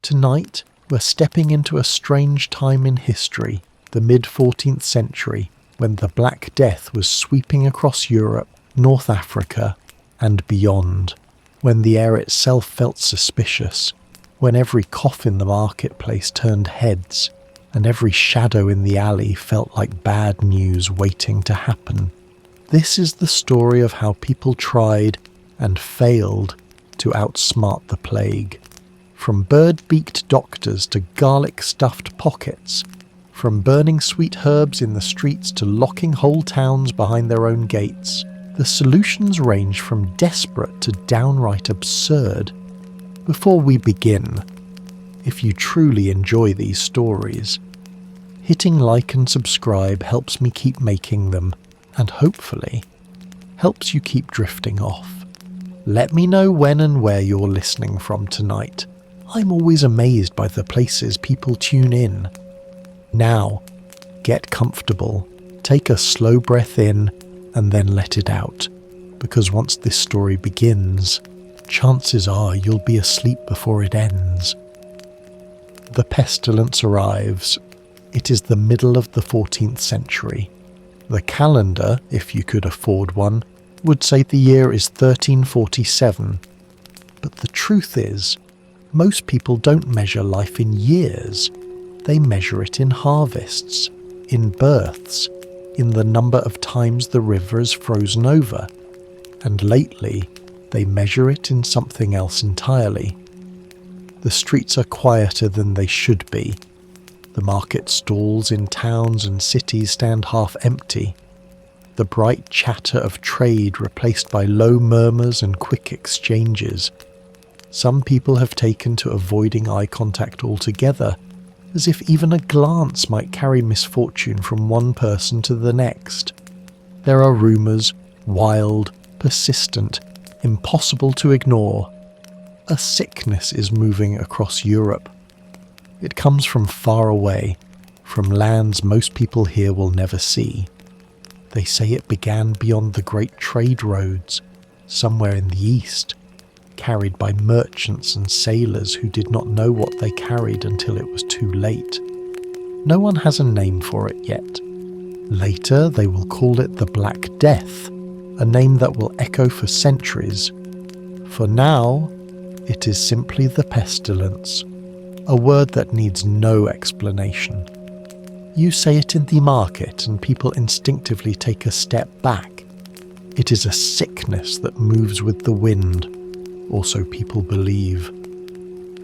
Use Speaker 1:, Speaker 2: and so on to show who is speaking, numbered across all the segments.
Speaker 1: Tonight, we're stepping into a strange time in history, the mid-14th century, when the Black Death was sweeping across Europe, North Africa, and beyond, when the air itself felt suspicious, when every cough in the marketplace turned heads, and every shadow in the alley felt like bad news waiting to happen. This is the story of how people tried and failed to outsmart the plague. From bird-beaked doctors to garlic-stuffed pockets, from burning sweet herbs in the streets to locking whole towns behind their own gates, the solutions range from desperate to downright absurd. Before we begin, if you truly enjoy these stories, hitting like and subscribe helps me keep making them, and hopefully helps you keep drifting off. Let me know when and where you're listening from tonight. I'm always amazed by the places people tune in. Now, get comfortable, take a slow breath in, and then let it out, because once this story begins, chances are you'll be asleep before it ends. The pestilence arrives. It is the middle of the 14th century. The calendar, if you could afford one, would say the year is 1347. But the truth is, most people don't measure life in years. They measure it in harvests, in births, in the number of times the river is frozen over. And lately, they measure it in something else entirely. The streets are quieter than they should be. The market stalls in towns and cities stand half empty. The bright chatter of trade replaced by low murmurs and quick exchanges. Some people have taken to avoiding eye contact altogether, as if even a glance might carry misfortune from one person to the next. There are rumours, wild, persistent, impossible to ignore. A sickness is moving across Europe. It comes from far away, from lands most people here will never see. They say it began beyond the great trade roads, somewhere in the east, carried by merchants and sailors who did not know what they carried until it was too late. No one has a name for it yet. Later they will call it the Black Death, a name that will echo for centuries. For now, it is simply the pestilence, a word that needs no explanation. You say it in the market and people instinctively take a step back. It is a sickness that moves with the wind, or so people believe.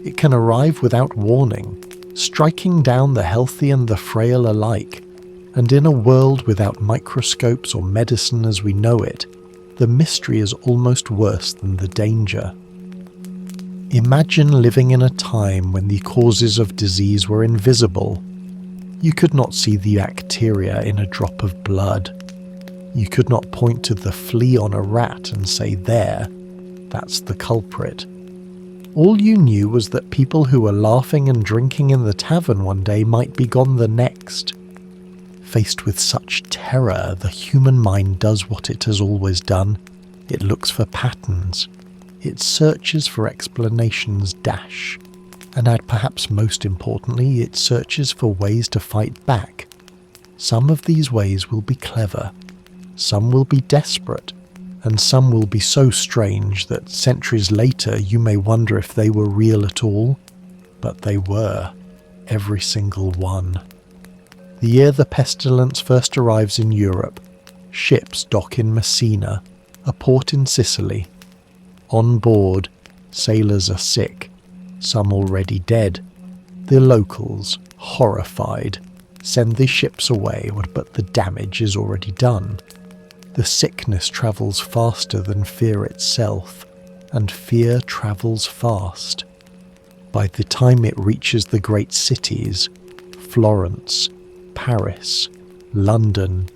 Speaker 1: It can arrive without warning, striking down the healthy and the frail alike, and in a world without microscopes or medicine as we know it, the mystery is almost worse than the danger. Imagine living in a time when the causes of disease were invisible. You could not see the bacteria in a drop of blood. You could not point to the flea on a rat and say, "There, that's the culprit." All you knew was that people who were laughing and drinking in the tavern one day might be gone the next. Faced with such terror, the human mind does what it has always done. It looks for patterns. It searches for explanations and perhaps most importantly, it searches for ways to fight back. Some of these ways will be clever, some will be desperate, and some will be so strange that centuries later you may wonder if they were real at all, but they were, every single one. The year the pestilence first arrives in Europe, ships dock in Messina, a port in Sicily. On board, sailors are sick, some already dead. The locals, horrified, send the ships away, but the damage is already done. The sickness travels faster than fear itself, and fear travels fast. By the time it reaches the great cities, Florence, Paris, London,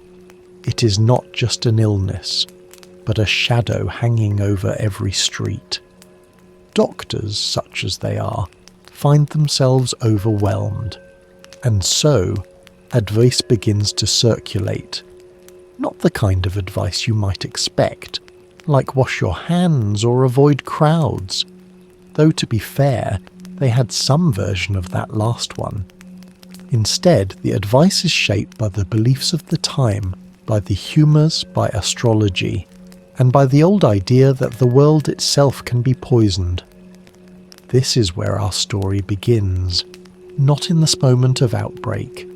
Speaker 1: it is not just an illness, but a shadow hanging over every street. Doctors, such as they are, find themselves overwhelmed, and so advice begins to circulate. Not the kind of advice you might expect, like wash your hands or avoid crowds. Though to be fair, they had some version of that last one. Instead, the advice is shaped by the beliefs of the time, by the humours, by astrology, and by the old idea that the world itself can be poisoned. This is where our story begins, not in this moment of outbreak,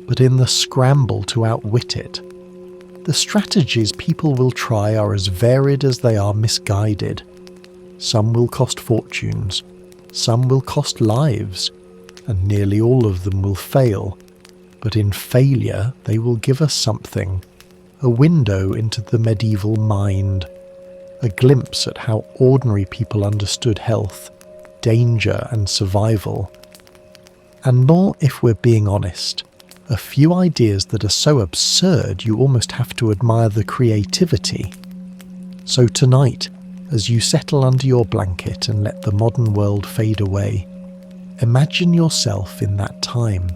Speaker 1: but in the scramble to outwit it. The strategies people will try are as varied as they are misguided. Some will cost fortunes, some will cost lives, and nearly all of them will fail. But in failure, they will give us something, a window into the medieval mind, a glimpse at how ordinary people understood health, danger and survival. And more if we're being honest, a few ideas that are so absurd you almost have to admire the creativity. So tonight, as you settle under your blanket and let the modern world fade away, imagine yourself in that time.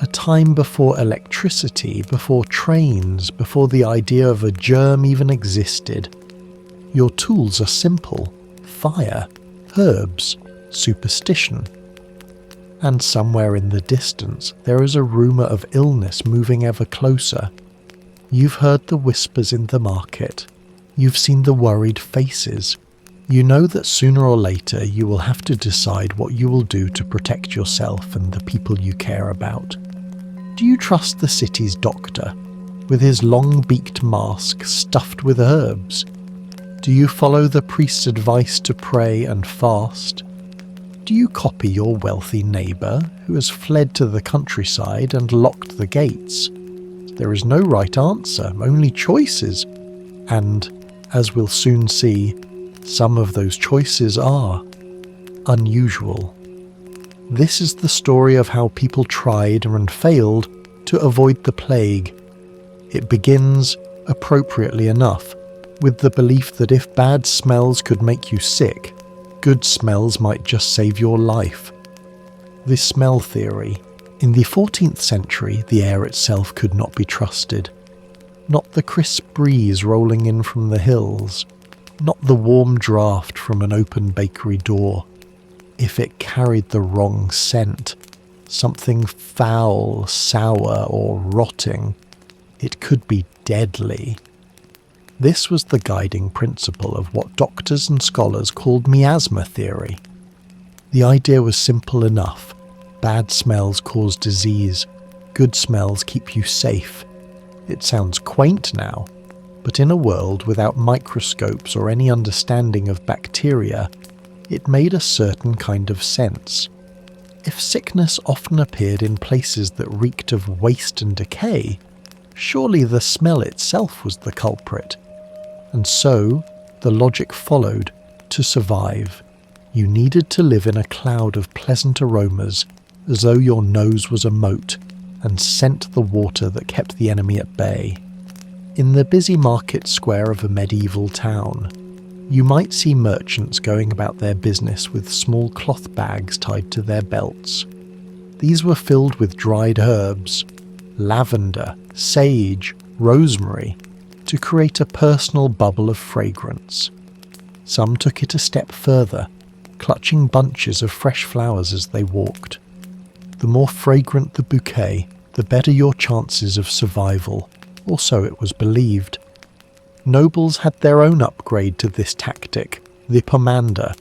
Speaker 1: A time before electricity, before trains, before the idea of a germ even existed. Your tools are simple: fire, herbs, superstition. And somewhere in the distance there is a rumour of illness moving ever closer. You've heard the whispers in the market. You've seen the worried faces. You know that sooner or later you will have to decide what you will do to protect yourself and the people you care about. Do you trust the city's doctor, with his long-beaked mask stuffed with herbs? Do you follow the priest's advice to pray and fast? Do you copy your wealthy neighbour who has fled to the countryside and locked the gates? There is no right answer, only choices. And, as we'll soon see, some of those choices are unusual. This is the story of how people tried and failed to avoid the plague. It begins, appropriately enough, with the belief that if bad smells could make you sick, good smells might just save your life. The smell theory. In the 14th century, the air itself could not be trusted. Not the crisp breeze rolling in from the hills, not the warm draught from an open bakery door. If it carried the wrong scent, something foul, sour, or rotting, it could be deadly. This was the guiding principle of what doctors and scholars called miasma theory. The idea was simple enough. Bad smells cause disease, good smells keep you safe. It sounds quaint now, but in a world without microscopes or any understanding of bacteria, it made a certain kind of sense. If sickness often appeared in places that reeked of waste and decay, surely the smell itself was the culprit. And so, the logic followed: to survive, you needed to live in a cloud of pleasant aromas, as though your nose was a moat, and scent the water that kept the enemy at bay. In the busy market square of a medieval town, you might see merchants going about their business with small cloth bags tied to their belts. These were filled with dried herbs, lavender, sage, rosemary, to create a personal bubble of fragrance. Some took it a step further, clutching bunches of fresh flowers as they walked. The more fragrant the bouquet, the better your chances of survival, or so it was believed. Nobles had their own upgrade to this tactic, the pomander.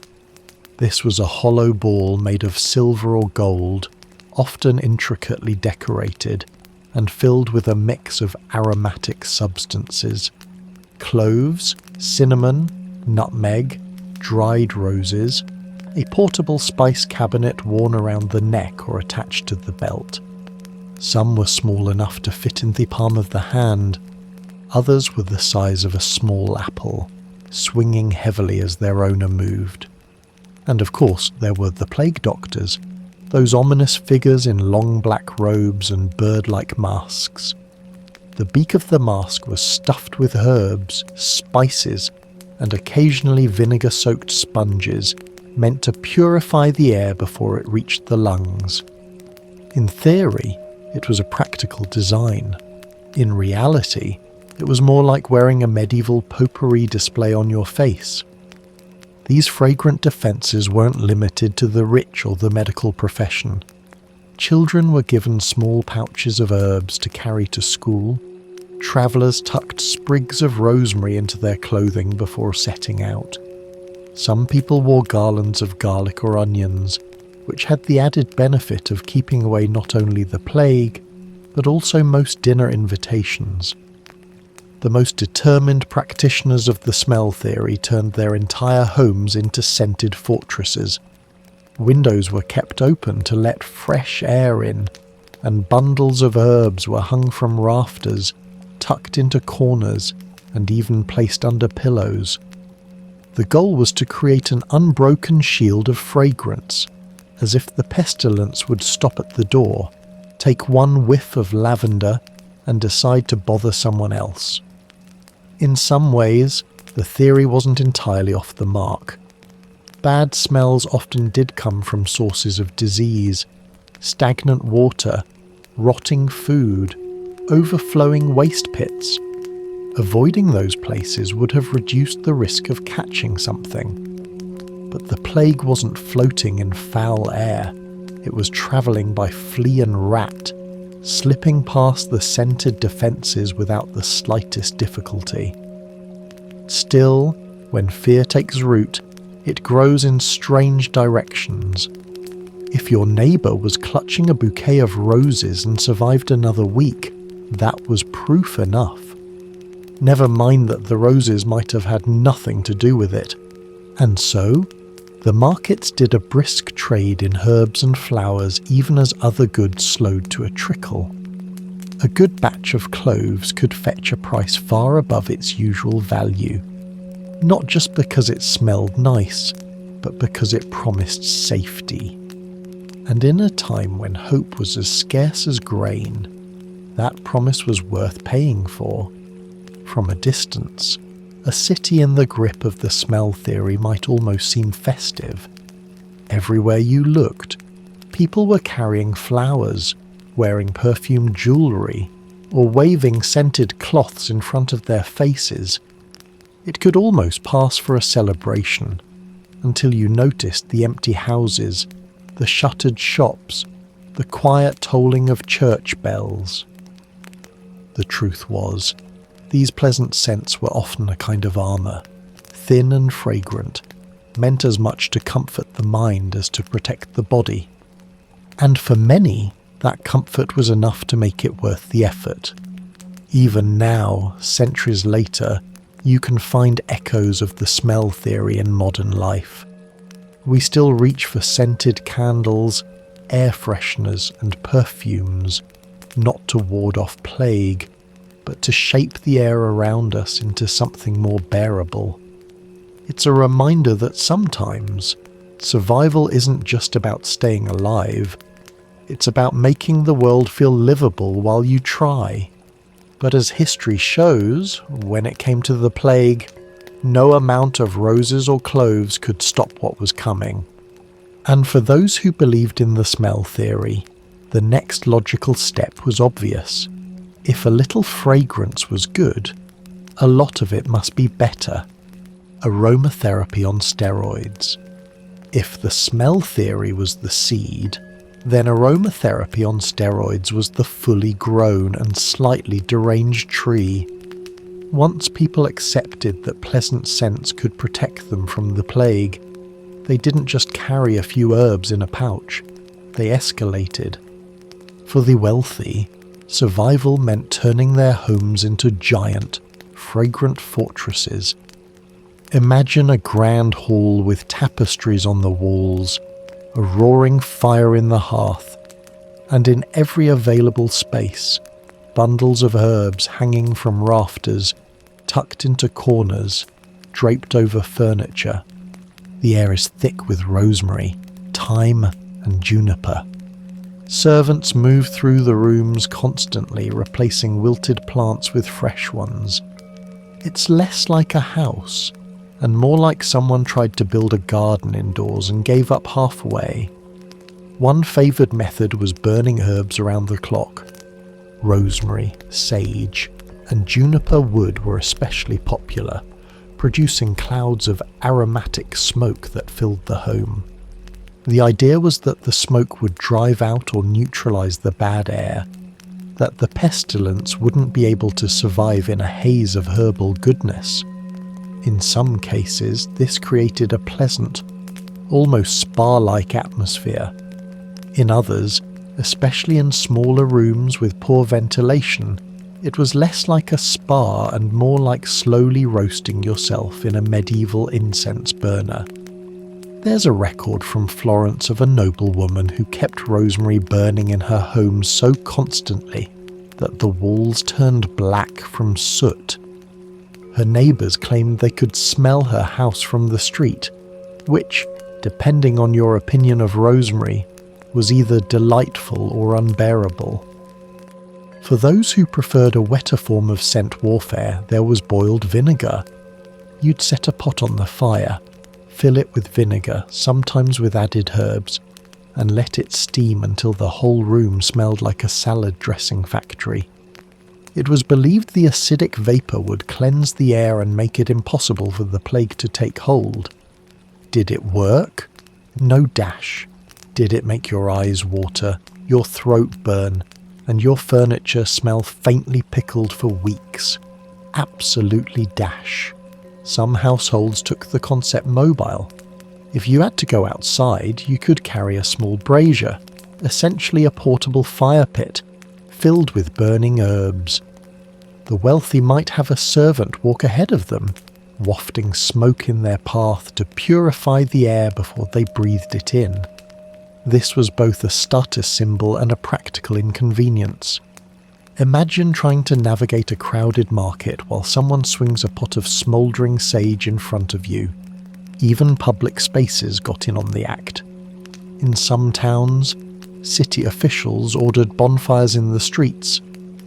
Speaker 1: This was a hollow ball made of silver or gold, often intricately decorated, and filled with a mix of aromatic substances: cloves, cinnamon, nutmeg, dried roses, a portable spice cabinet worn around the neck or attached to the belt. Some were small enough to fit in the palm of the hand, others were the size of a small apple, swinging heavily as their owner moved. And of course there were the plague doctors, those ominous figures in long black robes and bird-like masks. The beak of the mask was stuffed with herbs, spices, and occasionally vinegar-soaked sponges, meant to purify the air before it reached the lungs. In theory, it was a practical design. In reality, it was more like wearing a medieval potpourri display on your face. These fragrant defences weren't limited to the rich or the medical profession. Children were given small pouches of herbs to carry to school. Travellers tucked sprigs of rosemary into their clothing before setting out. Some people wore garlands of garlic or onions, which had the added benefit of keeping away not only the plague, but also most dinner invitations. The most determined practitioners of the smell theory turned their entire homes into scented fortresses. Windows were kept open to let fresh air in, and bundles of herbs were hung from rafters, tucked into corners, and even placed under pillows. The goal was to create an unbroken shield of fragrance, as if the pestilence would stop at the door, take one whiff of lavender, and decide to bother someone else. In some ways, the theory wasn't entirely off the mark. Bad smells often did come from sources of disease, stagnant water, rotting food, overflowing waste pits. Avoiding those places would have reduced the risk of catching something. But the plague wasn't floating in foul air. It was travelling by flea and rat, slipping past the scented defences without the slightest difficulty. Still, when fear takes root, it grows in strange directions. If your neighbour was clutching a bouquet of roses and survived another week, that was proof enough. Never mind that the roses might have had nothing to do with it. And so, the markets did a brisk trade in herbs and flowers even as other goods slowed to a trickle. A good batch of cloves could fetch a price far above its usual value, not just because it smelled nice, but because it promised safety. And in a time when hope was as scarce as grain, that promise was worth paying for. From a distance, a city in the grip of the smell theory might almost seem festive. Everywhere you looked, people were carrying flowers, wearing perfumed jewellery, or waving scented cloths in front of their faces. It could almost pass for a celebration, until you noticed the empty houses, the shuttered shops, the quiet tolling of church bells. The truth was, these pleasant scents were often a kind of armour, thin and fragrant, meant as much to comfort the mind as to protect the body. And for many, that comfort was enough to make it worth the effort. Even now, centuries later, you can find echoes of the smell theory in modern life. We still reach for scented candles, air fresheners and perfumes, not to ward off plague, but to shape the air around us into something more bearable. It's a reminder that sometimes survival isn't just about staying alive, it's about making the world feel livable while you try. But as history shows, when it came to the plague, no amount of roses or cloves could stop what was coming. And for those who believed in the smell theory, the next logical step was obvious. If a little fragrance was good, a lot of it must be better. Aromatherapy on steroids. If the smell theory was the seed, then aromatherapy on steroids was the fully grown and slightly deranged tree. Once people accepted that pleasant scents could protect them from the plague, they didn't just carry a few herbs in a pouch, they escalated. For the wealthy, survival meant turning their homes into giant, fragrant fortresses. Imagine a grand hall with tapestries on the walls, a roaring fire in the hearth, and in every available space, bundles of herbs hanging from rafters, tucked into corners, draped over furniture. The air is thick with rosemary, thyme, and juniper. Servants move through the rooms constantly, replacing wilted plants with fresh ones. It's less like a house, and more like someone tried to build a garden indoors and gave up halfway. One favoured method was burning herbs around the clock. Rosemary, sage, and juniper wood were especially popular, producing clouds of aromatic smoke that filled the home. The idea was that the smoke would drive out or neutralize the bad air, that the pestilence wouldn't be able to survive in a haze of herbal goodness. In some cases, this created a pleasant, almost spa-like atmosphere. In others, especially in smaller rooms with poor ventilation, it was less like a spa and more like slowly roasting yourself in a medieval incense burner. There's a record from Florence of a noblewoman who kept rosemary burning in her home so constantly that the walls turned black from soot. Her neighbours claimed they could smell her house from the street, which, depending on your opinion of rosemary, was either delightful or unbearable. For those who preferred a wetter form of scent warfare, there was boiled vinegar. You'd set a pot on the fire, fill it with vinegar, sometimes with added herbs, and let it steam until the whole room smelled like a salad dressing factory. It was believed the acidic vapour would cleanse the air and make it impossible for the plague to take hold. Did it work? No dash. Did it make your eyes water, your throat burn, and your furniture smell faintly pickled for weeks? Absolutely dash. Some households took the concept mobile. If you had to go outside, you could carry a small brazier, essentially a portable fire pit, filled with burning herbs. The wealthy might have a servant walk ahead of them, wafting smoke in their path to purify the air before they breathed it in. This was both a status symbol and a practical inconvenience. Imagine trying to navigate a crowded market while someone swings a pot of smouldering sage in front of you. Even public spaces got in on the act. In some towns, city officials ordered bonfires in the streets,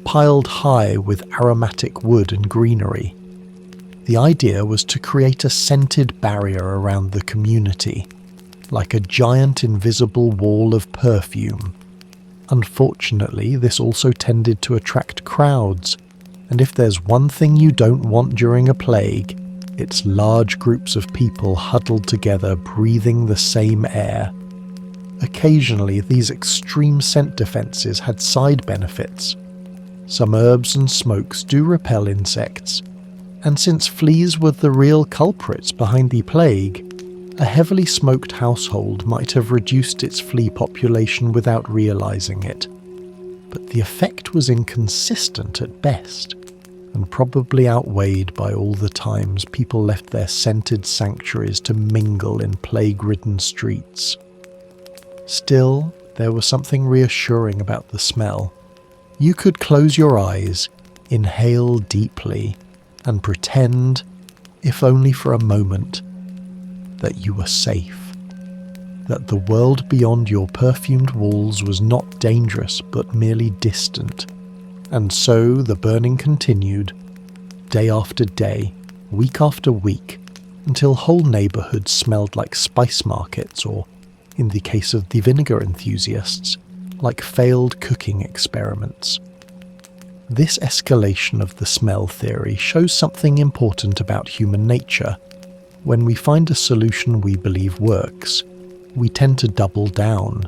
Speaker 1: piled high with aromatic wood and greenery. The idea was to create a scented barrier around the community, like a giant invisible wall of perfume. Unfortunately, this also tended to attract crowds, and if there's one thing you don't want during a plague, it's large groups of people huddled together breathing the same air. Occasionally, these extreme scent defences had side benefits. Some herbs and smokes do repel insects, and since fleas were the real culprits behind the plague, a heavily smoked household might have reduced its flea population without realising it. But the effect was inconsistent at best, and probably outweighed by all the times people left their scented sanctuaries to mingle in plague-ridden streets. Still, there was something reassuring about the smell. You could close your eyes, inhale deeply, and pretend, if only for a moment, that you were safe. That the world beyond your perfumed walls was not dangerous but merely distant. And so the burning continued, day after day, week after week, until whole neighbourhoods smelled like spice markets or, in the case of the vinegar enthusiasts, like failed cooking experiments. This escalation of the smell theory shows something important about human nature. When we find a solution we believe works, we tend to double down.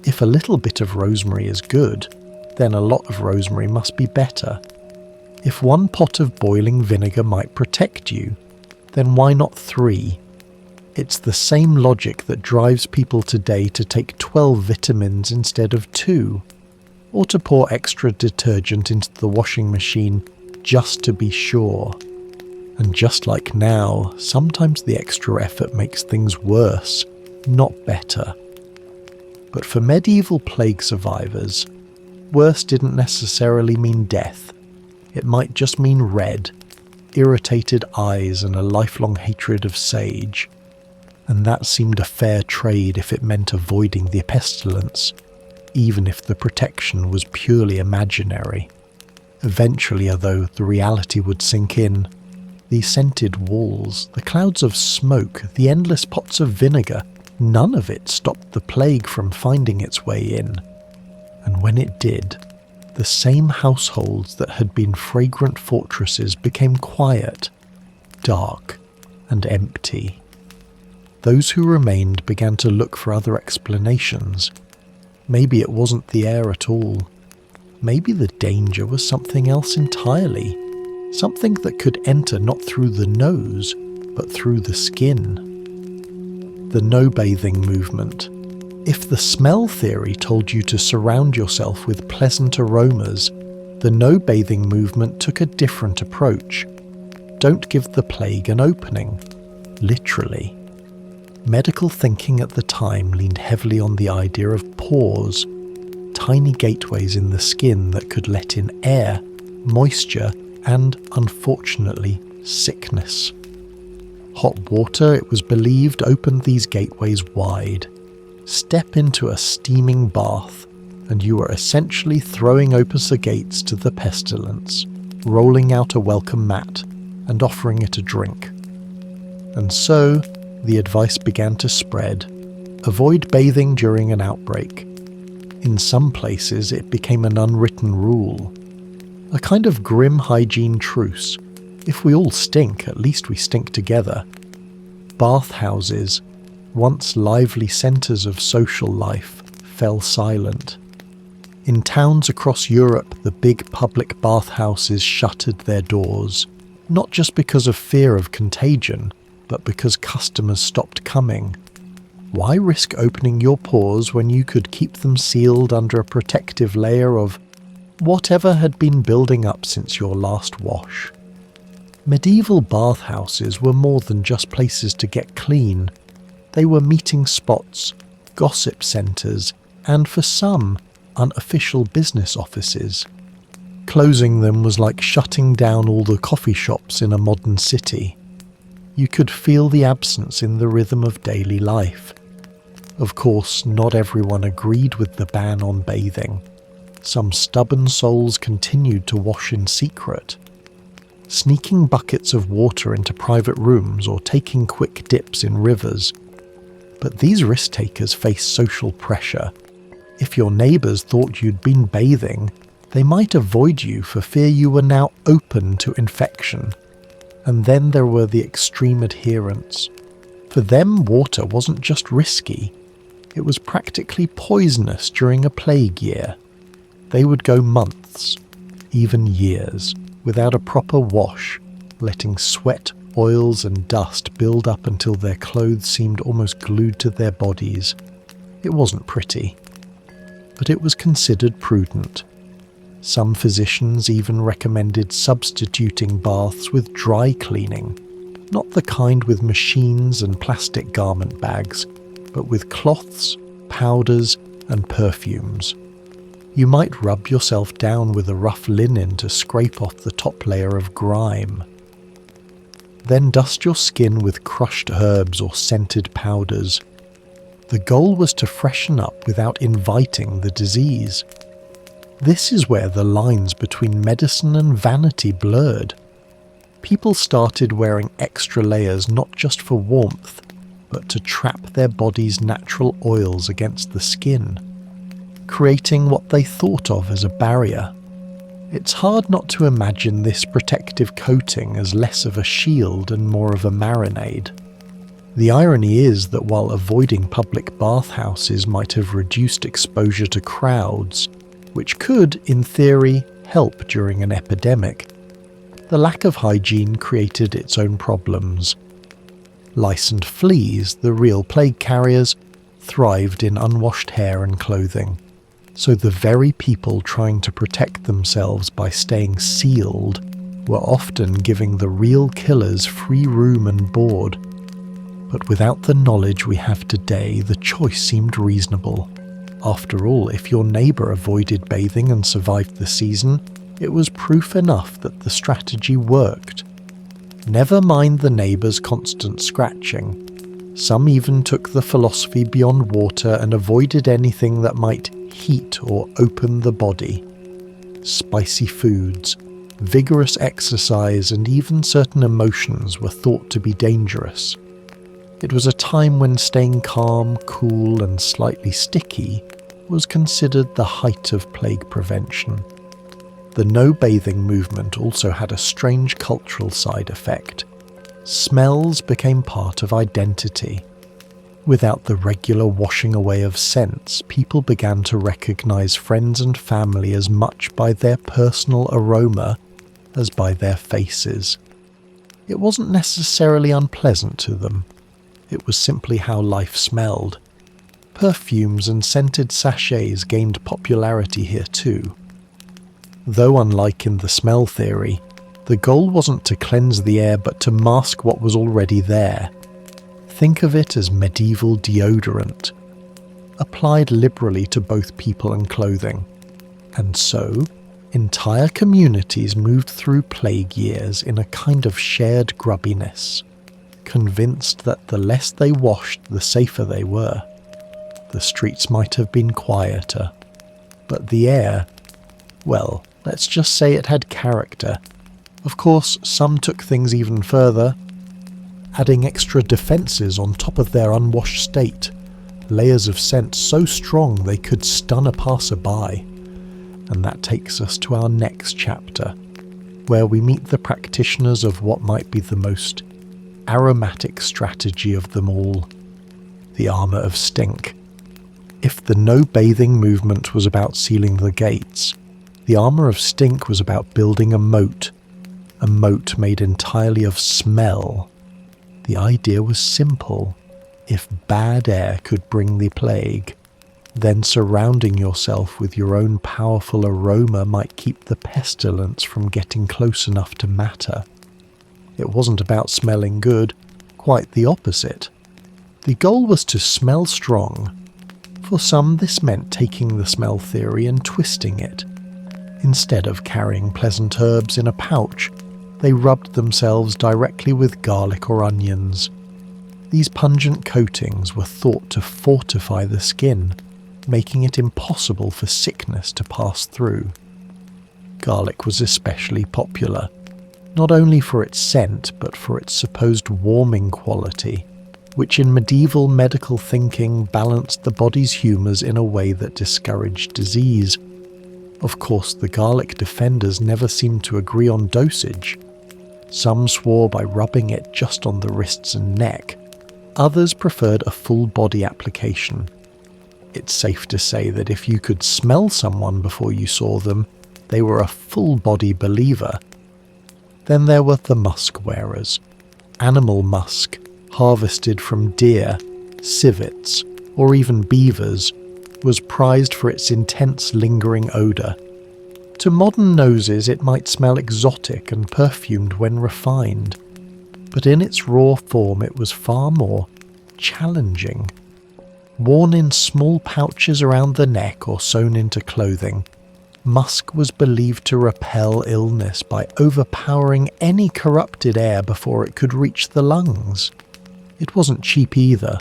Speaker 1: If a little bit of rosemary is good, then a lot of rosemary must be better. If one pot of boiling vinegar might protect you, then why not 3? It's the same logic that drives people today to take 12 vitamins instead of 2, or to pour extra detergent into the washing machine just to be sure. And just like now, sometimes the extra effort makes things worse, not better. But for medieval plague survivors, worse didn't necessarily mean death. It might just mean red, irritated eyes and a lifelong hatred of sage. And that seemed a fair trade if it meant avoiding the pestilence, even if the protection was purely imaginary. Eventually, though, the reality would sink in. The scented walls, the clouds of smoke, the endless pots of vinegar, none of it stopped the plague from finding its way in. And when it did, the same households that had been fragrant fortresses became quiet, dark and empty. Those who remained began to look for other explanations. Maybe it wasn't the air at all. Maybe the danger was something else entirely. Something that could enter not through the nose, but through the skin. The no-bathing movement. If the smell theory told you to surround yourself with pleasant aromas, the no-bathing movement took a different approach. Don't give the plague an opening. Literally. Medical thinking at the time leaned heavily on the idea of pores, tiny gateways in the skin that could let in air, moisture, and, unfortunately, sickness. Hot water, it was believed, opened these gateways wide. Step into a steaming bath, and you were essentially throwing open the gates to the pestilence, rolling out a welcome mat, and offering it a drink. And so, the advice began to spread. Avoid bathing during an outbreak. In some places, it became an unwritten rule. A kind of grim hygiene truce. If we all stink, at least we stink together. Bathhouses, once lively centres of social life, fell silent. In towns across Europe, the big public bathhouses shuttered their doors, not just because of fear of contagion, but because customers stopped coming. Why risk opening your pores when you could keep them sealed under a protective layer of whatever had been building up since your last wash? Medieval bathhouses were more than just places to get clean. They were meeting spots, gossip centres, and for some, unofficial business offices. Closing them was like shutting down all the coffee shops in a modern city. You could feel the absence in the rhythm of daily life. Of course, not everyone agreed with the ban on bathing. Some stubborn souls continued to wash in secret. Sneaking buckets of water into private rooms or taking quick dips in rivers. But these risk-takers faced social pressure. If your neighbours thought you'd been bathing, they might avoid you for fear you were now open to infection. And then there were the extreme adherents. For them, water wasn't just risky, it was practically poisonous during a plague year. They would go months, even years, without a proper wash, letting sweat, oils and dust build up until their clothes seemed almost glued to their bodies. It wasn't pretty, but it was considered prudent. Some physicians even recommended substituting baths with dry cleaning, not the kind with machines and plastic garment bags, but with cloths, powders, and perfumes. You might rub yourself down with a rough linen to scrape off the top layer of grime. Then dust your skin with crushed herbs or scented powders. The goal was to freshen up without inviting the disease. This is where the lines between medicine and vanity blurred. People started wearing extra layers not just for warmth, but to trap their body's natural oils against the skin, creating what they thought of as a barrier. It's hard not to imagine this protective coating as less of a shield and more of a marinade. The irony is that while avoiding public bathhouses might have reduced exposure to crowds, which could, in theory, help during an epidemic, the lack of hygiene created its own problems. Lice and fleas, the real plague carriers, thrived in unwashed hair and clothing. So the very people trying to protect themselves by staying sealed were often giving the real killers free room and board. But without the knowledge we have today, the choice seemed reasonable. After all, if your neighbour avoided bathing and survived the season, it was proof enough that the strategy worked. Never mind the neighbour's constant scratching. Some even took the philosophy beyond water and avoided anything that might heat or open the body. Spicy foods, vigorous exercise, and even certain emotions were thought to be dangerous. It was a time when staying calm, cool, and slightly sticky was considered the height of plague prevention. The no-bathing movement also had a strange cultural side effect. Smells became part of identity. Without the regular washing away of scents, people began to recognize friends and family as much by their personal aroma as by their faces. It wasn't necessarily unpleasant to them. It was simply how life smelled. Perfumes and scented sachets gained popularity here too. Though unlike in the smell theory, the goal wasn't to cleanse the air but to mask what was already there. Think of it as medieval deodorant, applied liberally to both people and clothing. And so, entire communities moved through plague years in a kind of shared grubbiness, convinced that the less they washed, the safer they were. The streets might have been quieter, but the air, well, let's just say it had character. Of course, some took things even further, adding extra defences on top of their unwashed state, layers of scent so strong they could stun a passerby. And that takes us to our next chapter, where we meet the practitioners of what might be the most aromatic strategy of them all, the armour of stink. If the no bathing movement was about sealing the gates, the armour of stink was about building a moat made entirely of smell. The idea was simple. If bad air could bring the plague, then surrounding yourself with your own powerful aroma might keep the pestilence from getting close enough to matter. It wasn't about smelling good, quite the opposite. The goal was to smell strong. For some, this meant taking the smell theory and twisting it. Instead of carrying pleasant herbs in a pouch, they rubbed themselves directly with garlic or onions. These pungent coatings were thought to fortify the skin, making it impossible for sickness to pass through. Garlic was especially popular, not only for its scent but for its supposed warming quality, which in medieval medical thinking balanced the body's humours in a way that discouraged disease. Of course, the garlic defenders never seemed to agree on dosage. Some swore by rubbing it just on the wrists and neck. Others preferred a full body application. It's safe to say that if you could smell someone before you saw them, they were a full body believer. Then there were the musk wearers. Animal musk, harvested from deer, civets, or even beavers, was prized for its intense lingering odour. To modern noses it might smell exotic and perfumed when refined, but in its raw form it was far more challenging. Worn in small pouches around the neck or sewn into clothing, musk was believed to repel illness by overpowering any corrupted air before it could reach the lungs. It wasn't cheap either.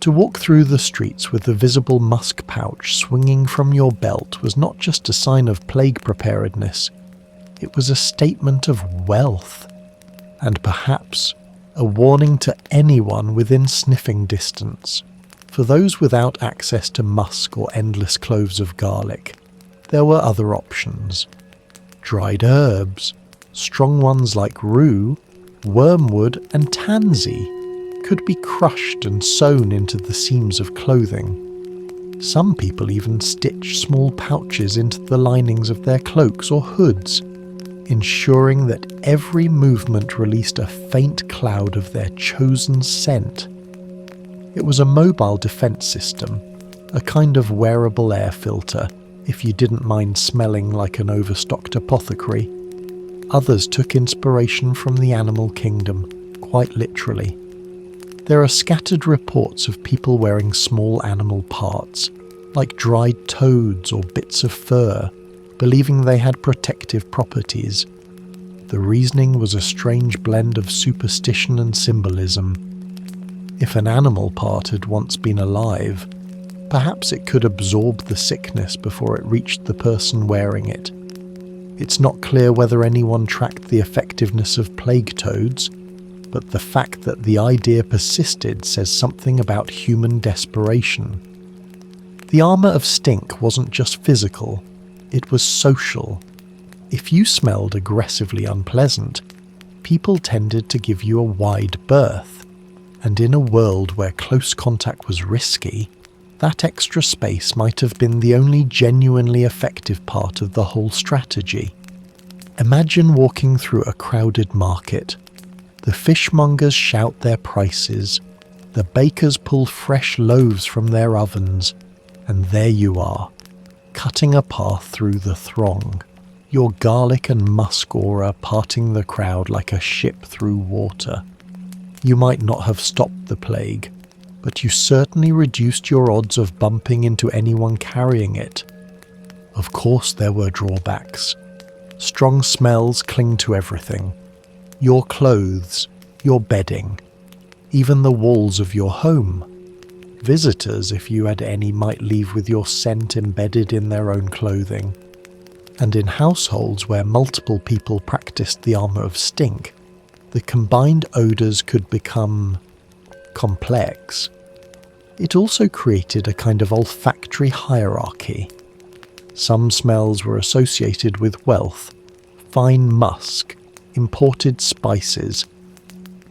Speaker 1: To walk through the streets with the visible musk pouch swinging from your belt was not just a sign of plague preparedness, it was a statement of wealth, and perhaps a warning to anyone within sniffing distance. For those without access to musk or endless cloves of garlic, there were other options. Dried herbs, strong ones like rue, wormwood and tansy, could be crushed and sewn into the seams of clothing. Some people even stitched small pouches into the linings of their cloaks or hoods, ensuring that every movement released a faint cloud of their chosen scent. It was a mobile defense system, a kind of wearable air filter, if you didn't mind smelling like an overstocked apothecary. Others took inspiration from the animal kingdom, quite literally. There are scattered reports of people wearing small animal parts, like dried toads or bits of fur, believing they had protective properties. The reasoning was a strange blend of superstition and symbolism. If an animal part had once been alive, perhaps it could absorb the sickness before it reached the person wearing it. It's not clear whether anyone tracked the effectiveness of plague toads, but the fact that the idea persisted says something about human desperation. The armour of stink wasn't just physical, it was social. If you smelled aggressively unpleasant, people tended to give you a wide berth, and in a world where close contact was risky, that extra space might have been the only genuinely effective part of the whole strategy. Imagine walking through a crowded market. The fishmongers shout their prices, the bakers pull fresh loaves from their ovens, and there you are, cutting a path through the throng, your garlic and musk aura parting the crowd like a ship through water. You might not have stopped the plague, but you certainly reduced your odds of bumping into anyone carrying it. Of course there were drawbacks. Strong smells cling to everything. Your clothes, your bedding, even the walls of your home. Visitors, if you had any, might leave with your scent embedded in their own clothing. And in households where multiple people practiced the armour of stink, the combined odours could become complex. It also created a kind of olfactory hierarchy. Some smells were associated with wealth, fine musk, imported spices.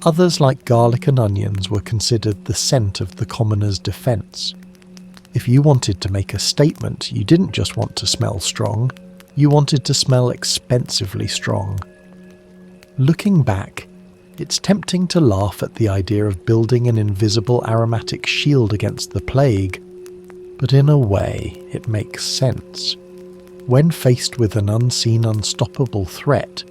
Speaker 1: Others, like garlic and onions, were considered the scent of the commoner's defence. If you wanted to make a statement, you didn't just want to smell strong, you wanted to smell expensively strong. Looking back, it's tempting to laugh at the idea of building an invisible aromatic shield against the plague, but in a way it makes sense. When faced with an unseen, unstoppable threat,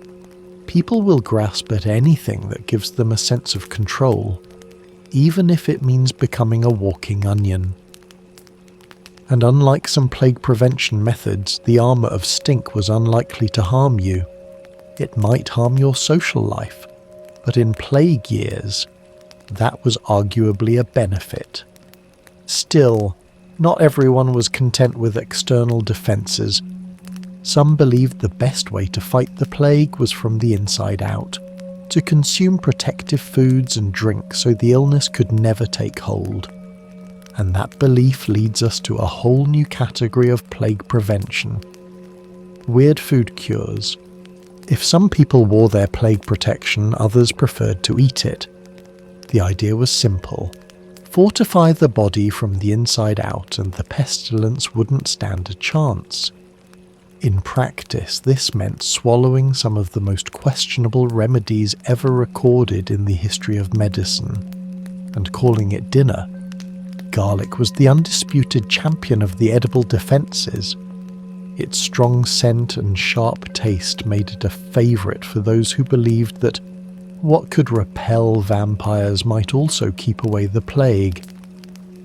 Speaker 1: people will grasp at anything that gives them a sense of control, even if it means becoming a walking onion. And unlike some plague prevention methods, the armour of stink was unlikely to harm you. It might harm your social life, but in plague years, that was arguably a benefit. Still, not everyone was content with external defences. Some believed the best way to fight the plague was from the inside out, to consume protective foods and drink so the illness could never take hold. And that belief leads us to a whole new category of plague prevention: weird food cures. If some people wore their plague protection, others preferred to eat it. The idea was simple: fortify the body from the inside out and the pestilence wouldn't stand a chance. In practice, this meant swallowing some of the most questionable remedies ever recorded in the history of medicine, and calling it dinner. Garlic was the undisputed champion of the edible defences. Its strong scent and sharp taste made it a favourite for those who believed that what could repel vampires might also keep away the plague.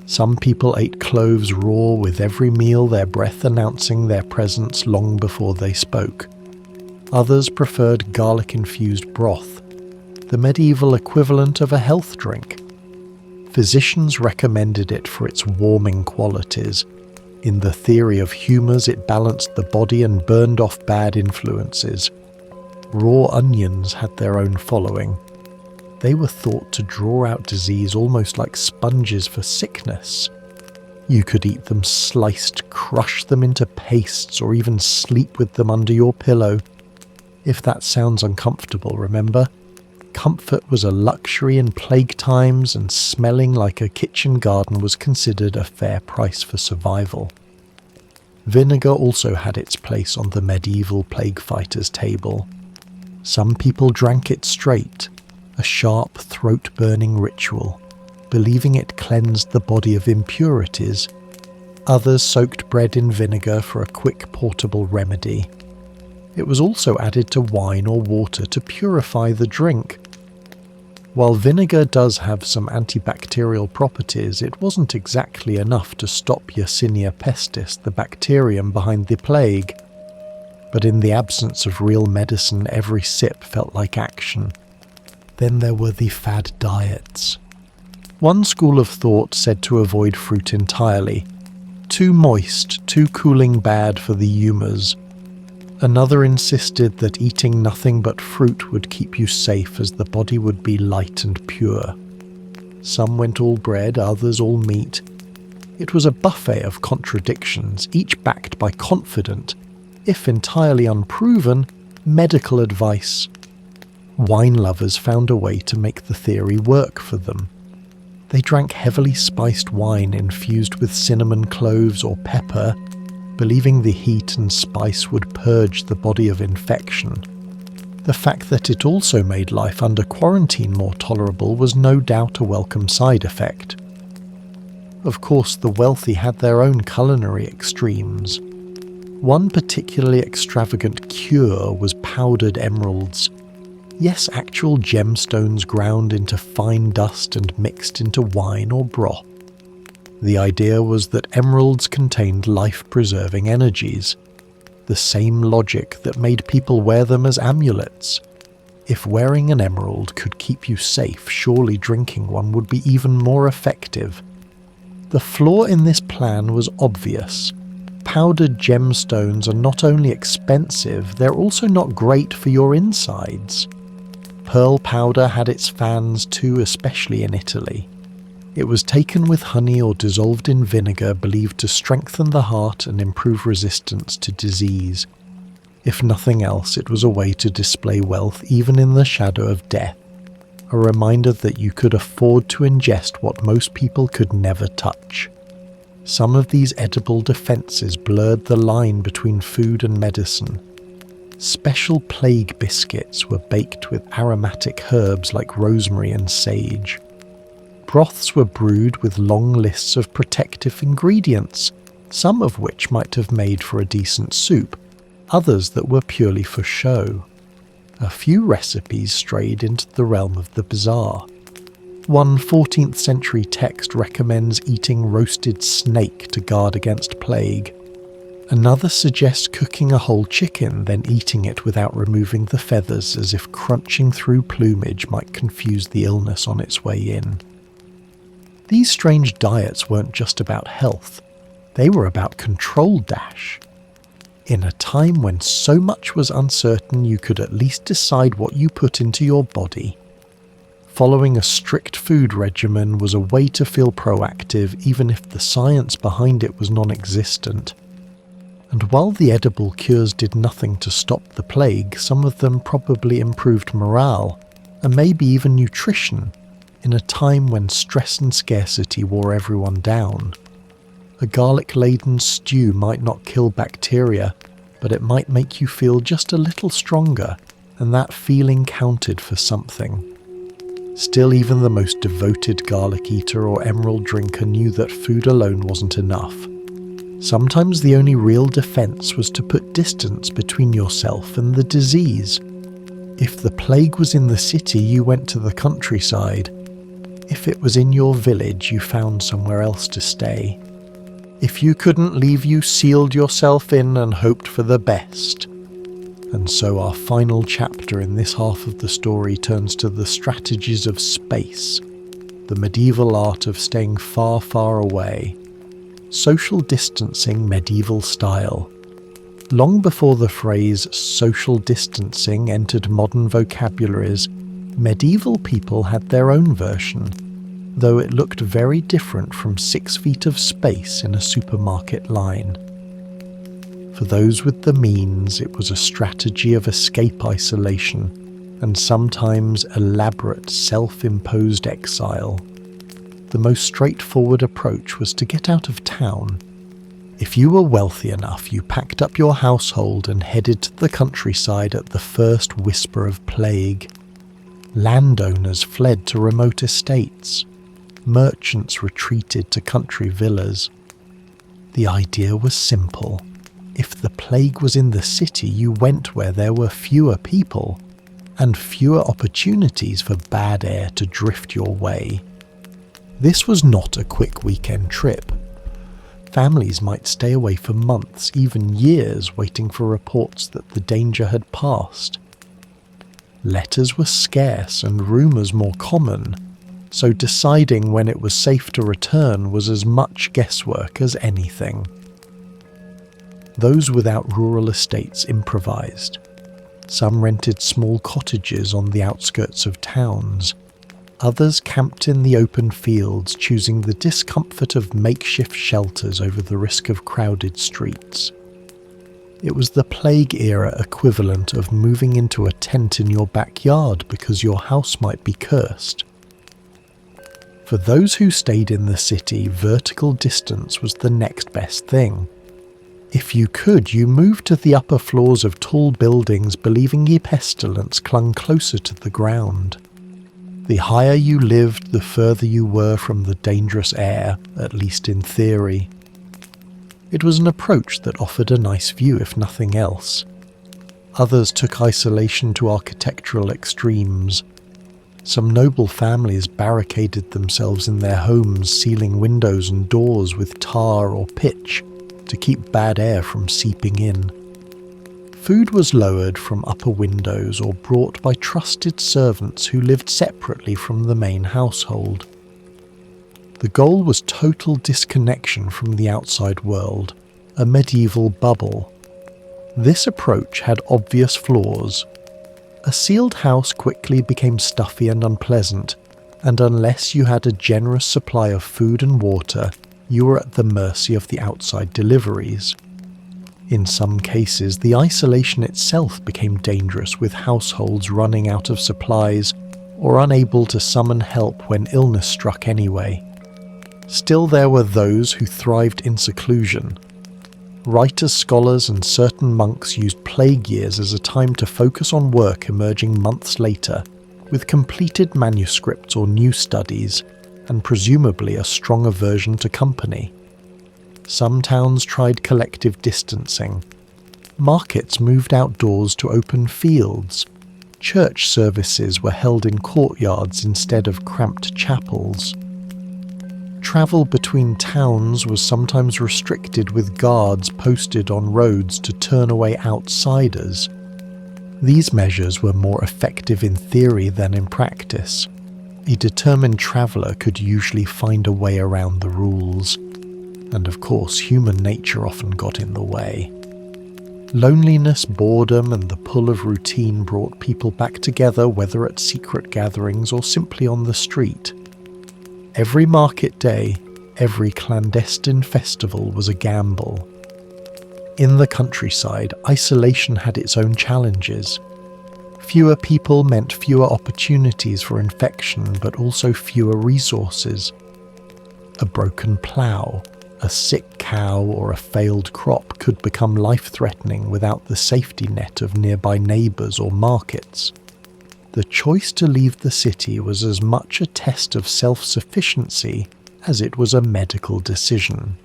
Speaker 1: Some people ate cloves raw with every meal, their breath announcing their presence long before they spoke. Others preferred garlic-infused broth, the medieval equivalent of a health drink. Physicians recommended it for its warming qualities. In the theory of humours, it balanced the body and burned off bad influences. Raw onions had their own following. They were thought to draw out disease almost like sponges for sickness. You could eat them sliced, crush them into pastes, or even sleep with them under your pillow. If that sounds uncomfortable, remember, comfort was a luxury in plague times, and smelling like a kitchen garden was considered a fair price for survival. Vinegar also had its place on the medieval plague fighters' table. Some people drank it straight, a sharp, throat-burning ritual, believing it cleansed the body of impurities. Others soaked bread in vinegar for a quick, portable remedy. It was also added to wine or water to purify the drink. While vinegar does have some antibacterial properties, it wasn't exactly enough to stop Yersinia pestis, the bacterium behind the plague. But in the absence of real medicine, every sip felt like action. Then there were the fad diets. One school of thought said to avoid fruit entirely. Too moist, too cooling bad for the humours. Another insisted that eating nothing but fruit would keep you safe, as the body would be light and pure. Some went all bread, others all meat. It was a buffet of contradictions, each backed by confident, if entirely unproven, medical advice. Wine lovers found a way to make the theory work for them. They drank heavily spiced wine infused with cinnamon cloves or pepper, believing the heat and spice would purge the body of infection. The fact that it also made life under quarantine more tolerable was no doubt a welcome side effect. Of course, the wealthy had their own culinary extremes. One particularly extravagant cure was powdered emeralds. Yes, actual gemstones ground into fine dust and mixed into wine or broth. The idea was that emeralds contained life-preserving energies, the same logic that made people wear them as amulets. If wearing an emerald could keep you safe, surely drinking one would be even more effective. The flaw in this plan was obvious. Powdered gemstones are not only expensive, they're also not great for your insides. Pearl powder had its fans too, especially in Italy. It was taken with honey or dissolved in vinegar, believed to strengthen the heart and improve resistance to disease. If nothing else, it was a way to display wealth even in the shadow of death, a reminder that you could afford to ingest what most people could never touch. Some of these edible defenses blurred the line between food and medicine. Special plague biscuits were baked with aromatic herbs like rosemary and sage. Broths were brewed with long lists of protective ingredients, some of which might have made for a decent soup, others that were purely for show. A few recipes strayed into the realm of the bizarre. One 14th century text recommends eating roasted snake to guard against plague. Another suggests cooking a whole chicken, then eating it without removing the feathers, as if crunching through plumage might confuse the illness on its way in. These strange diets weren't just about health, they were about control dash. In a time when so much was uncertain, you could at least decide what you put into your body. Following a strict food regimen was a way to feel proactive, even if the science behind it was non-existent. And while the edible cures did nothing to stop the plague, some of them probably improved morale, and maybe even nutrition, in a time when stress and scarcity wore everyone down. A garlic-laden stew might not kill bacteria, but it might make you feel just a little stronger, and that feeling counted for something. Still, even the most devoted garlic eater or emerald drinker knew that food alone wasn't enough. Sometimes the only real defense was to put distance between yourself and the disease. If the plague was in the city, you went to the countryside. If it was in your village, you found somewhere else to stay. If you couldn't leave, you sealed yourself in and hoped for the best. And so our final chapter in this half of the story turns to the strategies of space, the medieval art of staying far, far away. Social distancing medieval style. Long before the phrase social distancing entered modern vocabularies, medieval people had their own version, though it looked very different from 6 feet of space in a supermarket line. For those with the means, it was a strategy of escape isolation, and sometimes elaborate self-imposed exile. The most straightforward approach was to get out of town. If you were wealthy enough, you packed up your household and headed to the countryside at the first whisper of plague. Landowners fled to remote estates. Merchants retreated to country villas. The idea was simple. If the plague was in the city, you went where there were fewer people, and fewer opportunities for bad air to drift your way. This was not a quick weekend trip. Families might stay away for months, even years, waiting for reports that the danger had passed. Letters were scarce and rumours more common, so deciding when it was safe to return was as much guesswork as anything. Those without rural estates improvised. Some rented small cottages on the outskirts of towns. Others camped in the open fields, choosing the discomfort of makeshift shelters over the risk of crowded streets. It was the plague-era equivalent of moving into a tent in your backyard because your house might be cursed. For those who stayed in the city, vertical distance was the next best thing. If you could, you moved to the upper floors of tall buildings, believing ye pestilence clung closer to the ground. The higher you lived, the further you were from the dangerous air, at least in theory. It was an approach that offered a nice view, if nothing else. Others took isolation to architectural extremes. Some noble families barricaded themselves in their homes, sealing windows and doors with tar or pitch to keep bad air from seeping in. Food was lowered from upper windows or brought by trusted servants who lived separately from the main household. The goal was total disconnection from the outside world, a medieval bubble. This approach had obvious flaws. A sealed house quickly became stuffy and unpleasant, and unless you had a generous supply of food and water, you were at the mercy of the outside deliveries. In some cases, the isolation itself became dangerous, with households running out of supplies or unable to summon help when illness struck anyway. Still, there were those who thrived in seclusion. Writers, scholars, and certain monks used plague years as a time to focus on work emerging months later, with completed manuscripts or new studies, and presumably a strong aversion to company. Some towns tried collective distancing. Markets moved outdoors to open fields. Church services were held in courtyards instead of cramped chapels. Travel between towns was sometimes restricted, with guards posted on roads to turn away outsiders. These measures were more effective in theory than in practice. A determined traveller could usually find a way around the rules, and of course human nature often got in the way. Loneliness, boredom, and the pull of routine brought people back together, whether at secret gatherings or simply on the street. Every market day, every clandestine festival was a gamble. In the countryside, isolation had its own challenges. Fewer people meant fewer opportunities for infection, but also fewer resources. A broken plough, a sick cow, or a failed crop could become life-threatening without the safety net of nearby neighbours or markets. The choice to leave the city was as much a test of self-sufficiency as it was a medical decision.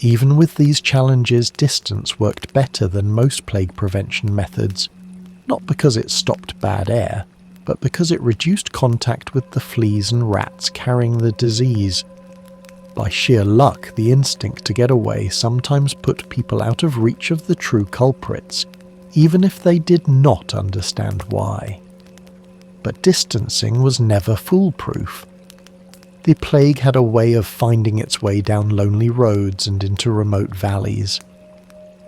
Speaker 1: Even with these challenges, distance worked better than most plague prevention methods, not because it stopped bad air, but because it reduced contact with the fleas and rats carrying the disease. By sheer luck, the instinct to get away sometimes put people out of reach of the true culprits, even if they did not understand why. But distancing was never foolproof. The plague had a way of finding its way down lonely roads and into remote valleys.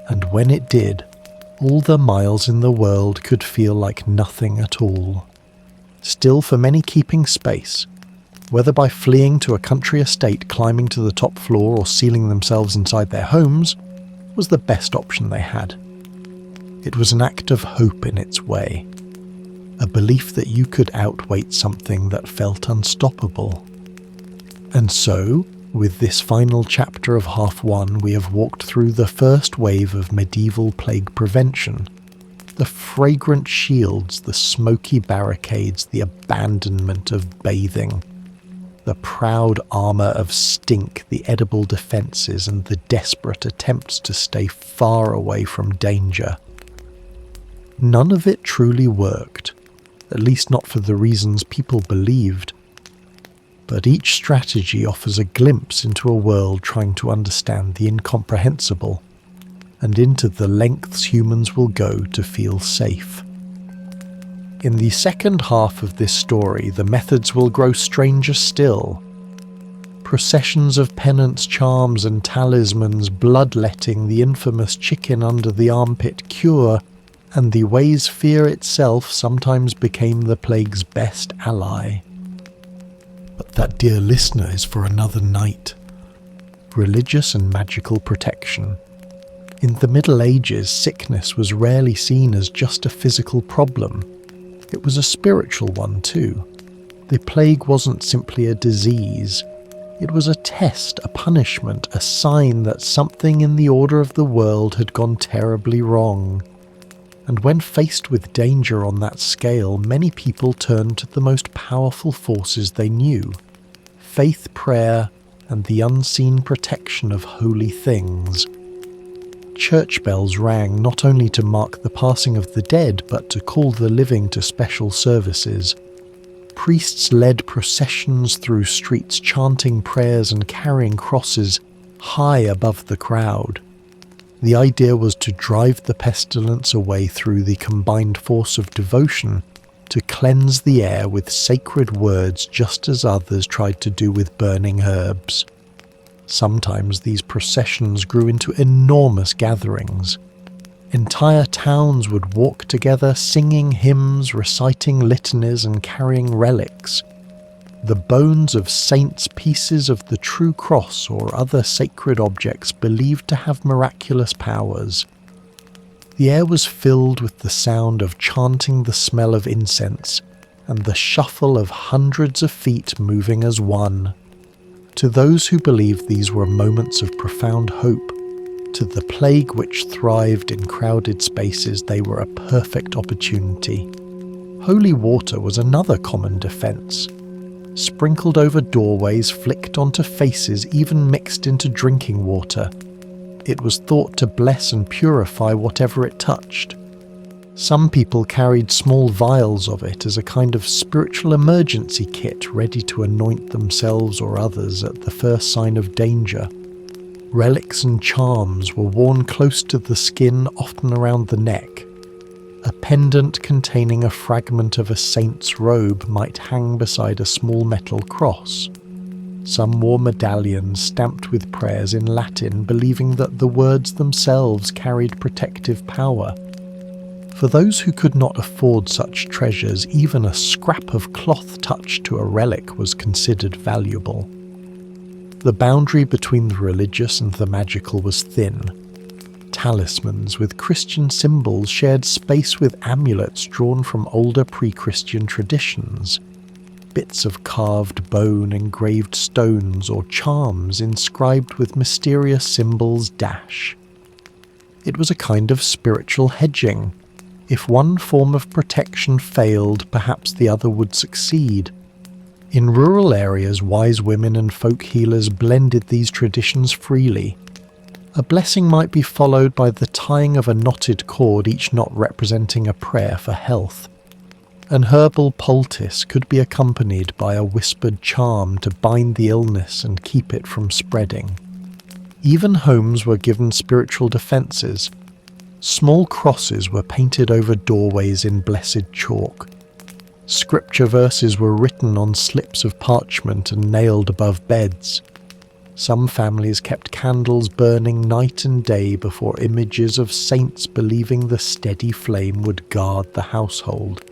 Speaker 1: And when it did, all the miles in the world could feel like nothing at all. Still, for many, keeping space, whether by fleeing to a country estate, climbing to the top floor, or sealing themselves inside their homes, was the best option they had. It was an act of hope in its way, a belief that you could outwait something that felt unstoppable. And so, with this final chapter of Half 1, we have walked through the first wave of medieval plague prevention. The fragrant shields, the smoky barricades, the abandonment of bathing, the proud armour of stink, the edible defences, and the desperate attempts to stay far away from danger. None of it truly worked, at least not for the reasons people believed. But each strategy offers a glimpse into a world trying to understand the incomprehensible, and into the lengths humans will go to feel safe. In the second half of this story, the methods will grow stranger still. Processions of penance charms and talismans, bloodletting, the infamous chicken under the armpit cure, and the ways fear itself sometimes became the plague's best ally. But that, dear listener, is for another night. Religious and magical protection. In the Middle Ages, sickness was rarely seen as just a physical problem. It was a spiritual one too. The plague wasn't simply a disease. It was a test, a punishment, a sign that something in the order of the world had gone terribly wrong. And when faced with danger on that scale, many people turned to the most powerful forces they knew: faith, prayer, and the unseen protection of holy things. Church bells rang not only to mark the passing of the dead, but to call the living to special services. Priests led processions through streets, chanting prayers and carrying crosses high above the crowd. The idea was to drive the pestilence away through the combined force of devotion, to cleanse the air with sacred words, just as others tried to do with burning herbs. Sometimes these processions grew into enormous gatherings. Entire towns would walk together, singing hymns, reciting litanies, and carrying relics. The bones of saints, pieces of the true cross, or other sacred objects believed to have miraculous powers. The air was filled with the sound of chanting, the smell of incense, and the shuffle of hundreds of feet moving as one. To those who believed these were moments of profound hope, to the plague which thrived in crowded spaces, they were a perfect opportunity. Holy water was another common defense. Sprinkled over doorways, flicked onto faces, even mixed into drinking water. It was thought to bless and purify whatever it touched. Some people carried small vials of it as a kind of spiritual emergency kit, ready to anoint themselves or others at the first sign of danger. Relics and charms were worn close to the skin, often around the neck. A pendant containing a fragment of a saint's robe might hang beside a small metal cross. Some wore medallions stamped with prayers in Latin, believing that the words themselves carried protective power. For those who could not afford such treasures, even a scrap of cloth touched to a relic was considered valuable. The boundary between the religious and the magical was thin. Talismans with Christian symbols shared space with amulets drawn from older pre-Christian traditions. Bits of carved bone, engraved stones, or charms inscribed with mysterious symbols dash. It was a kind of spiritual hedging. If one form of protection failed, perhaps the other would succeed. In rural areas, wise women and folk healers blended these traditions freely. A blessing might be followed by the tying of a knotted cord, each knot representing a prayer for health. An herbal poultice could be accompanied by a whispered charm to bind the illness and keep it from spreading. Even homes were given spiritual defences. Small crosses were painted over doorways in blessed chalk. Scripture verses were written on slips of parchment and nailed above beds. Some families kept candles burning night and day before images of saints, believing the steady flame would guard the household.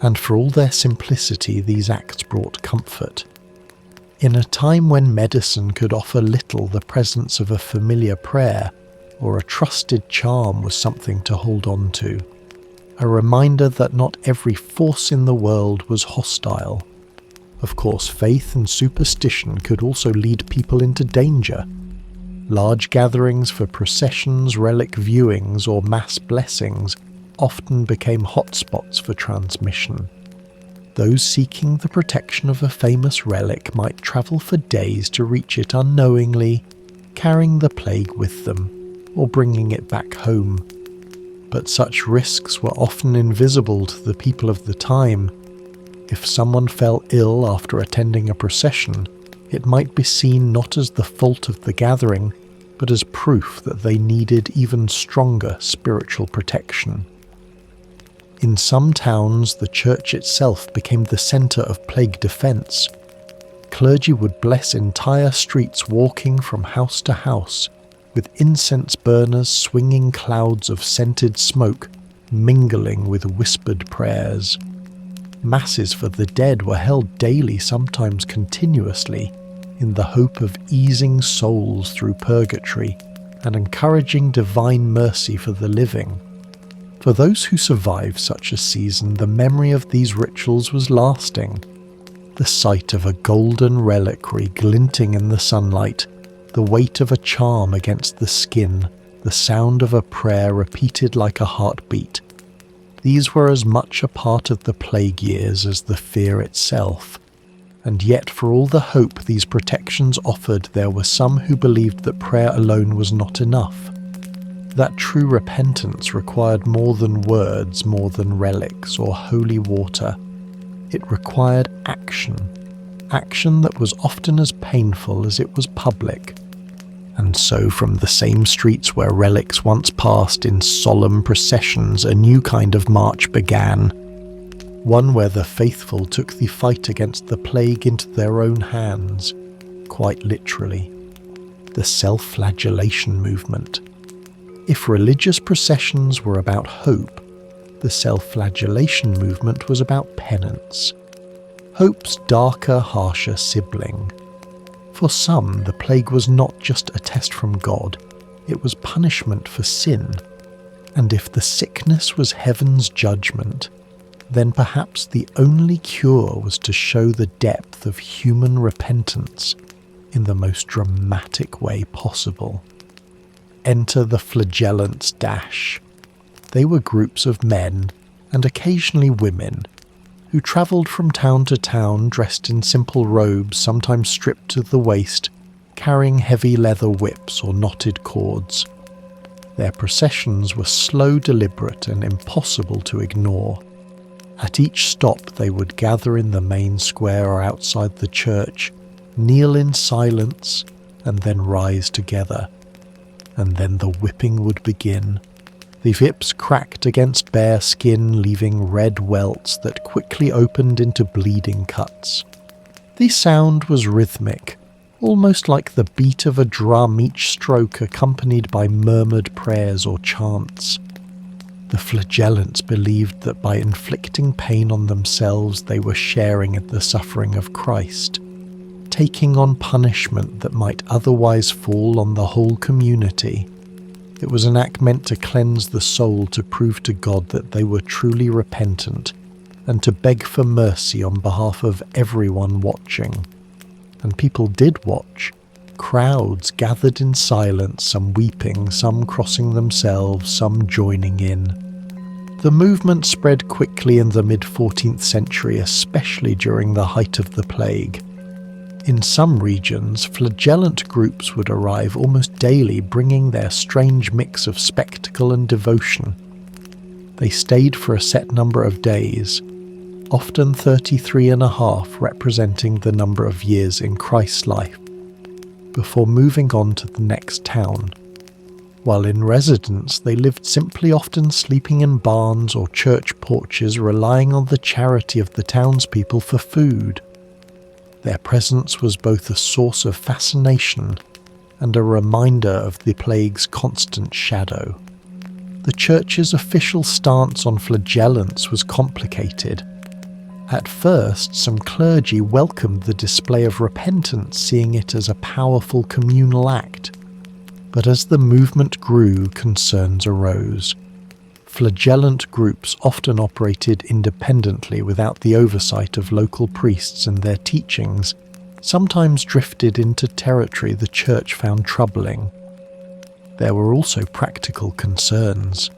Speaker 1: And for all their simplicity, these acts brought comfort. In a time when medicine could offer little, the presence of a familiar prayer or a trusted charm was something to hold on to. A reminder that not every force in the world was hostile. Of course, faith and superstition could also lead people into danger. Large gatherings for processions, relic viewings, or mass blessings often became hotspots for transmission. Those seeking the protection of a famous relic might travel for days to reach it unknowingly, carrying the plague with them, or bringing it back home. But such risks were often invisible to the people of the time. If someone fell ill after attending a procession, it might be seen not as the fault of the gathering, but as proof that they needed even stronger spiritual protection. In some towns, the church itself became the centre of plague defence. Clergy would bless entire streets, walking from house to house, with incense burners swinging clouds of scented smoke, mingling with whispered prayers. Masses for the dead were held daily, sometimes continuously, in the hope of easing souls through purgatory and encouraging divine mercy for the living. For those who survived such a season, the memory of these rituals was lasting. The sight of a golden reliquary glinting in the sunlight, the weight of a charm against the skin, the sound of a prayer repeated like a heartbeat. These were as much a part of the plague years as the fear itself. And yet, for all the hope these protections offered, there were some who believed that prayer alone was not enough. That true repentance required more than words, more than relics or holy water. It required action that was often as painful as it was public. And so from the same streets where relics once passed in solemn processions, a new kind of march began. One where the faithful took the fight against the plague into their own hands, quite literally. The self-flagellation movement. If religious processions were about hope, the self-flagellation movement was about penance. Hope's darker, harsher sibling. For some, the plague was not just a test from God, it was punishment for sin. And if the sickness was heaven's judgment, then perhaps the only cure was to show the depth of human repentance in the most dramatic way possible. Enter the flagellants dash. They were groups of men, and occasionally women, who travelled from town to town dressed in simple robes, sometimes stripped to the waist, carrying heavy leather whips or knotted cords. Their processions were slow, deliberate, and impossible to ignore. At each stop they would gather in the main square or outside the church, kneel in silence, and then rise together. And then the whipping would begin. The whips cracked against bare skin, leaving red welts that quickly opened into bleeding cuts. The sound was rhythmic, almost like the beat of a drum, each stroke accompanied by murmured prayers or chants. The flagellants believed that by inflicting pain on themselves they were sharing in the suffering of Christ, taking on punishment that might otherwise fall on the whole community. It was an act meant to cleanse the soul, to prove to God that they were truly repentant, and to beg for mercy on behalf of everyone watching. And people did watch. Crowds gathered in silence, some weeping, some crossing themselves, some joining in. The movement spread quickly in the mid-14th century, especially during the height of the plague. In some regions, flagellant groups would arrive almost daily, bringing their strange mix of spectacle and devotion. They stayed for a set number of days, often 33 and a half, representing the number of years in Christ's life, before moving on to the next town. While in residence, they lived simply, often sleeping in barns or church porches, relying on the charity of the townspeople for food. Their presence was both a source of fascination and a reminder of the plague's constant shadow. The church's official stance on flagellants was complicated. At first, some clergy welcomed the display of repentance, seeing it as a powerful communal act. But as the movement grew, concerns arose. Flagellant groups often operated independently without the oversight of local priests, and their teachings sometimes drifted into territory the church found troubling. There were also practical concerns.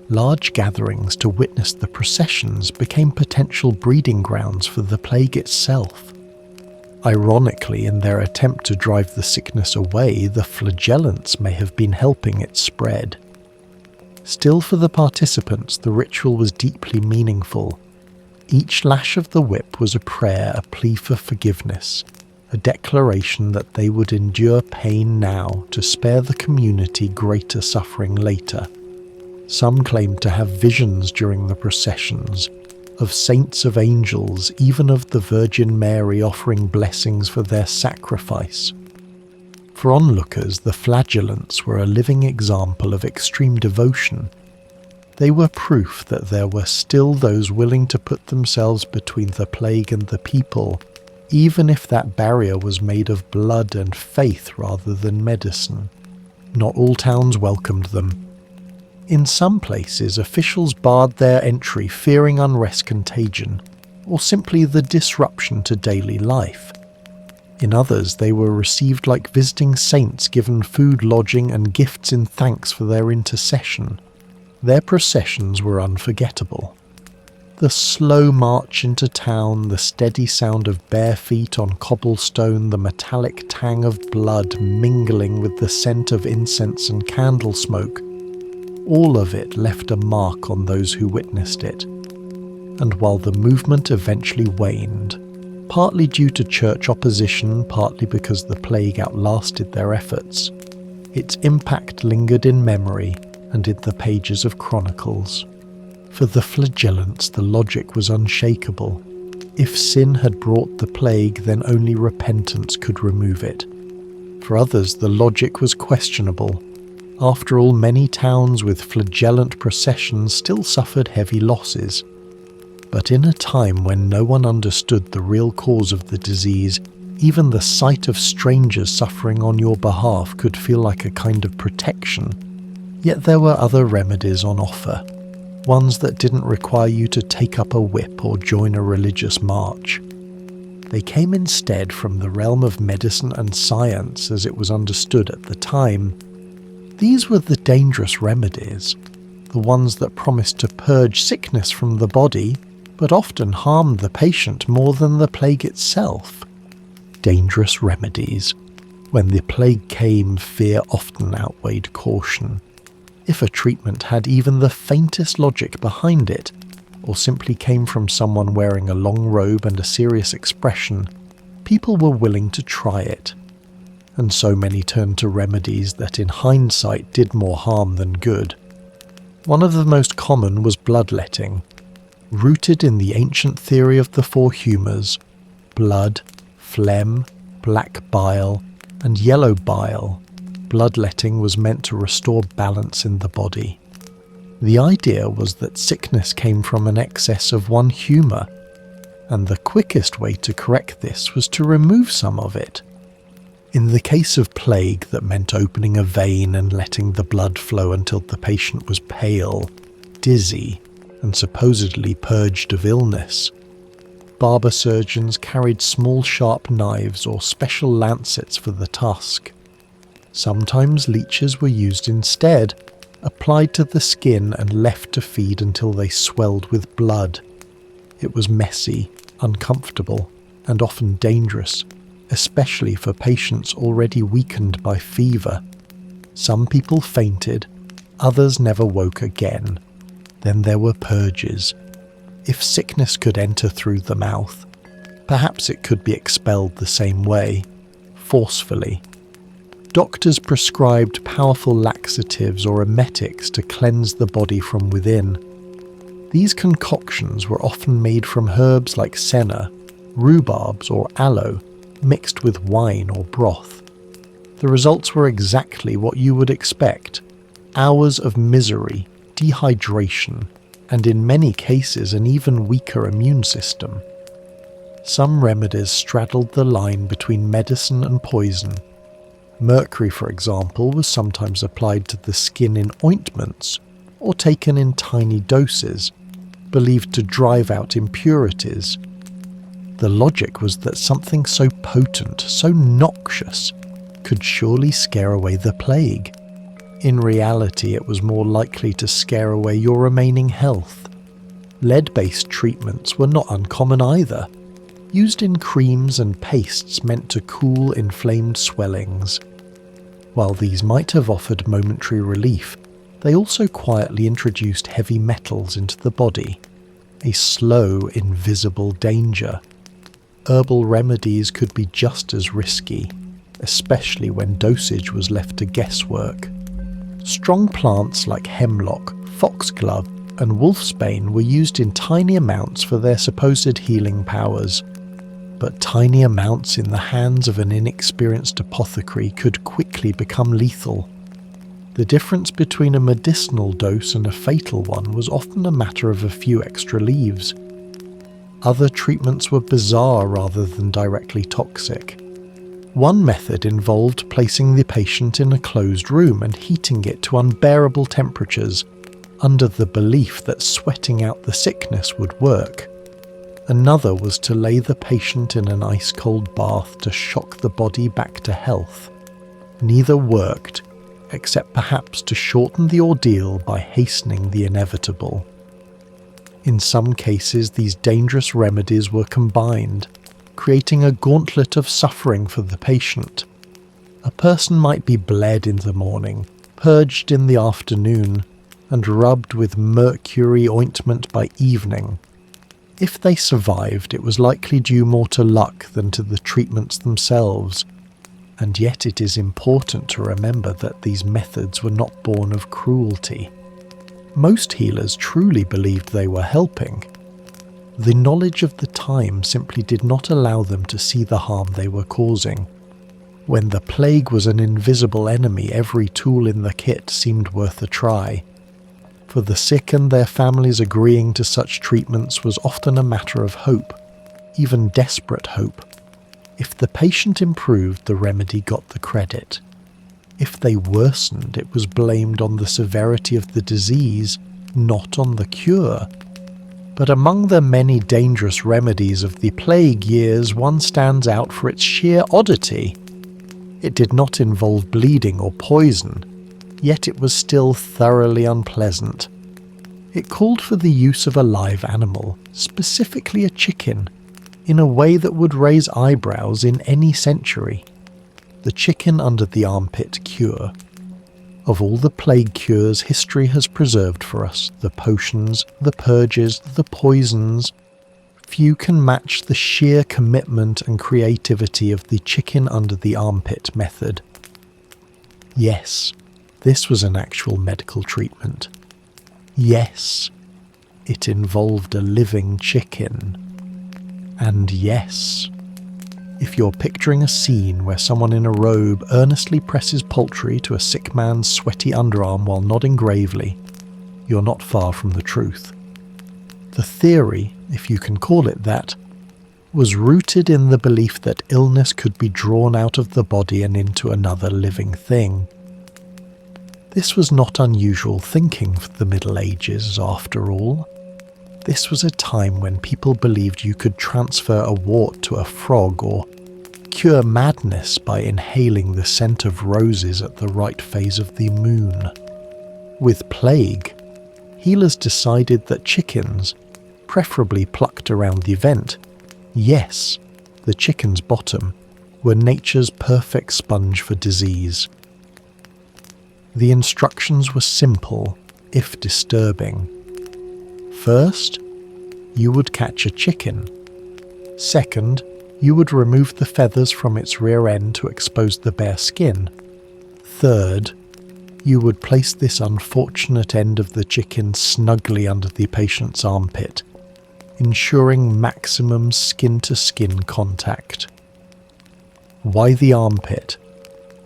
Speaker 1: Large gatherings to witness the processions became potential breeding grounds for the plague itself. Ironically, in their attempt to drive the sickness away, the flagellants may have been helping its spread. Still, for the participants, the ritual was deeply meaningful. Each lash of the whip was a prayer, a plea for forgiveness, a declaration that they would endure pain now to spare the community greater suffering later. Some claimed to have visions during the processions, of saints, of angels, even of the Virgin Mary offering blessings for their sacrifice. For onlookers, the flagellants were a living example of extreme devotion. They were proof that there were still those willing to put themselves between the plague and the people, even if that barrier was made of blood and faith rather than medicine. Not all towns welcomed them. In some places, officials barred their entry fearing unrest contagion, or simply the disruption to daily life. In others, they were received like visiting saints, given food, lodging, and gifts in thanks for their intercession. Their processions were unforgettable. The slow march into town, the steady sound of bare feet on cobblestone, the metallic tang of blood mingling with the scent of incense and candle smoke, all of it left a mark on those who witnessed it. And while the movement eventually waned, partly due to church opposition, partly because the plague outlasted their efforts, its impact lingered in memory and in the pages of chronicles. For the flagellants, the logic was unshakable. If sin had brought the plague, then only repentance could remove it. For others, the logic was questionable. After all, many towns with flagellant processions still suffered heavy losses. But in a time when no one understood the real cause of the disease, even the sight of strangers suffering on your behalf could feel like a kind of protection. Yet there were other remedies on offer. Ones that didn't require you to take up a whip or join a religious march. They came instead from the realm of medicine and science as it was understood at the time. These were the dangerous remedies, the ones that promised to purge sickness from the body, but often harmed the patient more than the plague itself. Dangerous remedies. When the plague came, fear often outweighed caution. If a treatment had even the faintest logic behind it, or simply came from someone wearing a long robe and a serious expression, people were willing to try it. And so many turned to remedies that in hindsight did more harm than good. One of the most common was bloodletting. Rooted in the ancient theory of the four humours, blood, phlegm, black bile, and yellow bile, bloodletting was meant to restore balance in the body. The idea was that sickness came from an excess of one humour, and the quickest way to correct this was to remove some of it. In the case of plague, that meant opening a vein and letting the blood flow until the patient was pale, dizzy, and supposedly purged of illness. Barber surgeons carried small sharp knives or special lancets for the task. Sometimes leeches were used instead, applied to the skin and left to feed until they swelled with blood. It was messy, uncomfortable, and often dangerous, especially for patients already weakened by fever. Some people fainted, others never woke again. Then there were purges. If sickness could enter through the mouth, perhaps it could be expelled the same way, forcefully. Doctors prescribed powerful laxatives or emetics to cleanse the body from within. These concoctions were often made from herbs like senna, rhubarbs or aloe, mixed with wine or broth. The results were exactly what you would expect: hours of misery, dehydration, and in many cases an even weaker immune system. Some remedies straddled the line between medicine and poison. Mercury, for example, was sometimes applied to the skin in ointments or taken in tiny doses, believed to drive out impurities. The logic was that something so potent, so noxious, could surely scare away the plague. In reality, it was more likely to scare away your remaining health. Lead-based treatments were not uncommon either, used in creams and pastes meant to cool inflamed swellings. While these might have offered momentary relief, they also quietly introduced heavy metals into the body, a slow, invisible danger. Herbal remedies could be just as risky, especially when dosage was left to guesswork. Strong plants like hemlock, foxglove, and wolfsbane were used in tiny amounts for their supposed healing powers. But tiny amounts in the hands of an inexperienced apothecary could quickly become lethal. The difference between a medicinal dose and a fatal one was often a matter of a few extra leaves. Other treatments were bizarre rather than directly toxic. One method involved placing the patient in a closed room and heating it to unbearable temperatures, under the belief that sweating out the sickness would work. Another was to lay the patient in an ice-cold bath to shock the body back to health. Neither worked, except perhaps to shorten the ordeal by hastening the inevitable. In some cases, these dangerous remedies were combined, creating a gauntlet of suffering for the patient. A person might be bled in the morning, purged in the afternoon, and rubbed with mercury ointment by evening. If they survived, it was likely due more to luck than to the treatments themselves, and yet it is important to remember that these methods were not born of cruelty. Most healers truly believed they were helping. The knowledge of the time simply did not allow them to see the harm they were causing. When the plague was an invisible enemy, every tool in the kit seemed worth a try. For the sick and their families, agreeing to such treatments was often a matter of hope, even desperate hope. If the patient improved, the remedy got the credit. If they worsened, it was blamed on the severity of the disease, not on the cure. But among the many dangerous remedies of the plague years, one stands out for its sheer oddity. It did not involve bleeding or poison, yet it was still thoroughly unpleasant. It called for the use of a live animal, specifically a chicken, in a way that would raise eyebrows in any century. The chicken under the armpit cure. Of all the plague cures history has preserved for us, the potions, the purges, the poisons, few can match the sheer commitment and creativity of the chicken under the armpit method. Yes, this was an actual medical treatment. Yes, it involved a living chicken. And yes, if you're picturing a scene where someone in a robe earnestly presses poultry to a sick man's sweaty underarm while nodding gravely, you're not far from the truth. The theory, if you can call it that, was rooted in the belief that illness could be drawn out of the body and into another living thing. This was not unusual thinking for the Middle Ages, after all. This was a time when people believed you could transfer a wart to a frog or cure madness by inhaling the scent of roses at the right phase of the moon. With plague, healers decided that chickens, preferably plucked around the event, yes, the chicken's bottom, were nature's perfect sponge for disease. The instructions were simple, if disturbing. First, you would catch a chicken. Second, you would remove the feathers from its rear end to expose the bare skin. Third, you would place this unfortunate end of the chicken snugly under the patient's armpit, ensuring maximum skin-to-skin contact. Why the armpit?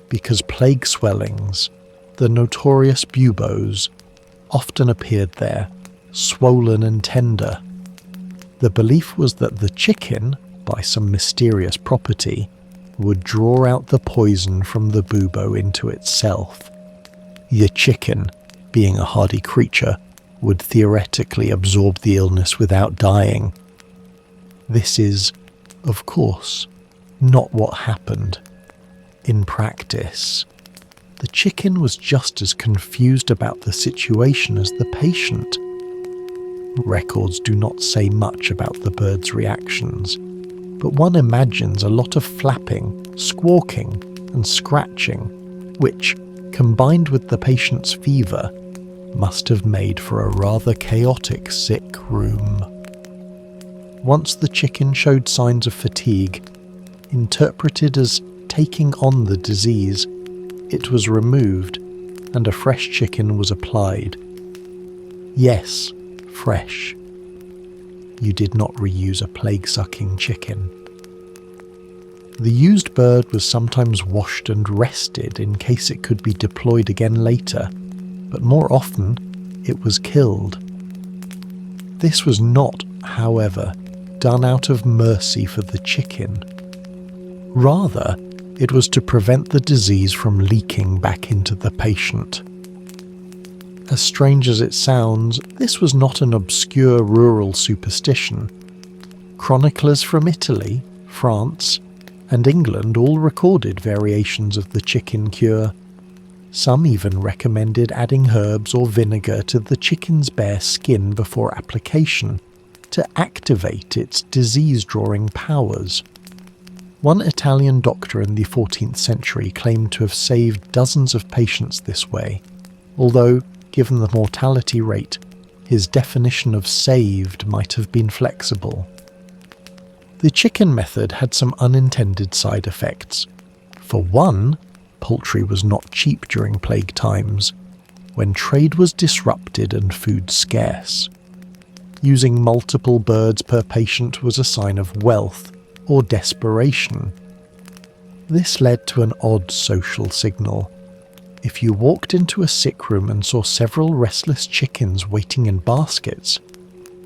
Speaker 1: Because plague swellings, the notorious buboes, often appeared there, swollen and tender. The belief was that the chicken, by some mysterious property, would draw out the poison from the bubo into itself. The chicken, being a hardy creature, would theoretically absorb the illness without dying. This is, of course, not what happened. In practice, the chicken was just as confused about the situation as the patient. Records do not say much about the bird's reactions, but one imagines a lot of flapping, squawking, and scratching, which, combined with the patient's fever, must have made for a rather chaotic sick room. Once the chicken showed signs of fatigue, interpreted as taking on the disease, it was removed and a fresh chicken was applied. Yes, fresh. You did not reuse a plague-sucking chicken. The used bird was sometimes washed and rested in case it could be deployed again later, but more often it was killed. This was not, however, done out of mercy for the chicken. Rather, It was to prevent the disease from leaking back into the patient. As strange as it sounds, this was not an obscure rural superstition. Chroniclers from Italy, France, and England all recorded variations of the chicken cure. Some even recommended adding herbs or vinegar to the chicken's bare skin before application to activate its disease-drawing powers. One Italian doctor in the 14th century claimed to have saved dozens of patients this way, although, given the mortality rate, his definition of saved might have been flexible. The chicken method had some unintended side effects. For one, poultry was not cheap during plague times, when trade was disrupted and food scarce. Using multiple birds per patient was a sign of wealth or desperation. This led to an odd social signal. If you walked into a sick room and saw several restless chickens waiting in baskets,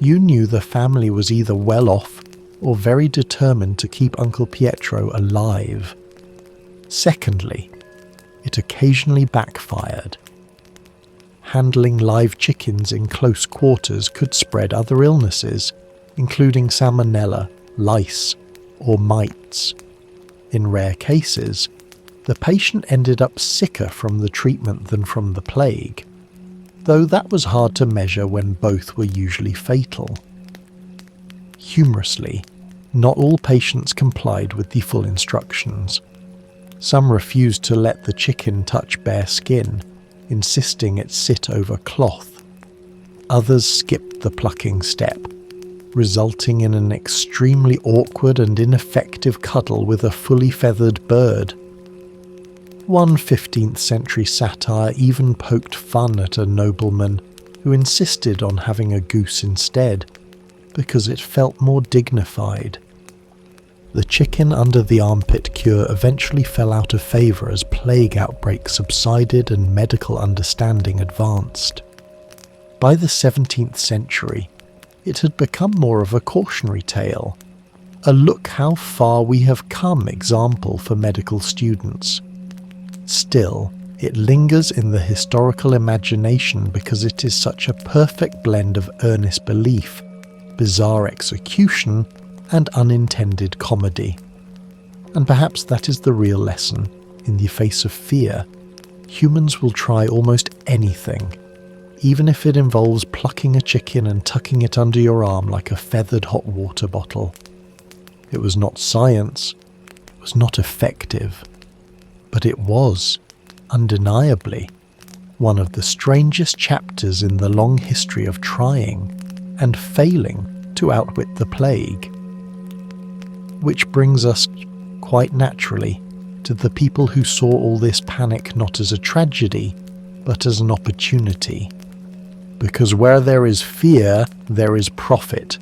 Speaker 1: you knew the family was either well off or very determined to keep Uncle Pietro alive. Secondly, it occasionally backfired. Handling live chickens in close quarters could spread other illnesses, including salmonella, lice, or mites. In rare cases, the patient ended up sicker from the treatment than from the plague, though that was hard to measure when both were usually fatal. Humorously, not all patients complied with the full instructions. Some refused to let the chicken touch bare skin, insisting it sit over cloth. Others skipped the plucking step, resulting in an extremely awkward and ineffective cuddle with a fully feathered bird. One 15th century satire even poked fun at a nobleman who insisted on having a goose instead, because it felt more dignified. The chicken under the armpit cure eventually fell out of favour as plague outbreaks subsided and medical understanding advanced. By the 17th century, it had become more of a cautionary tale, a look how far we have come example for medical students. Still, it lingers in the historical imagination because it is such a perfect blend of earnest belief, bizarre execution, and unintended comedy. And perhaps that is the real lesson. In the face of fear, humans will try almost anything, even if it involves plucking a chicken and tucking it under your arm like a feathered hot water bottle. It was not science, it was not effective, but it was, undeniably, one of the strangest chapters in the long history of trying and failing to outwit the plague. Which brings us, quite naturally, to the people who saw all this panic not as a tragedy, but as an opportunity. Because where there is fear, there is profit.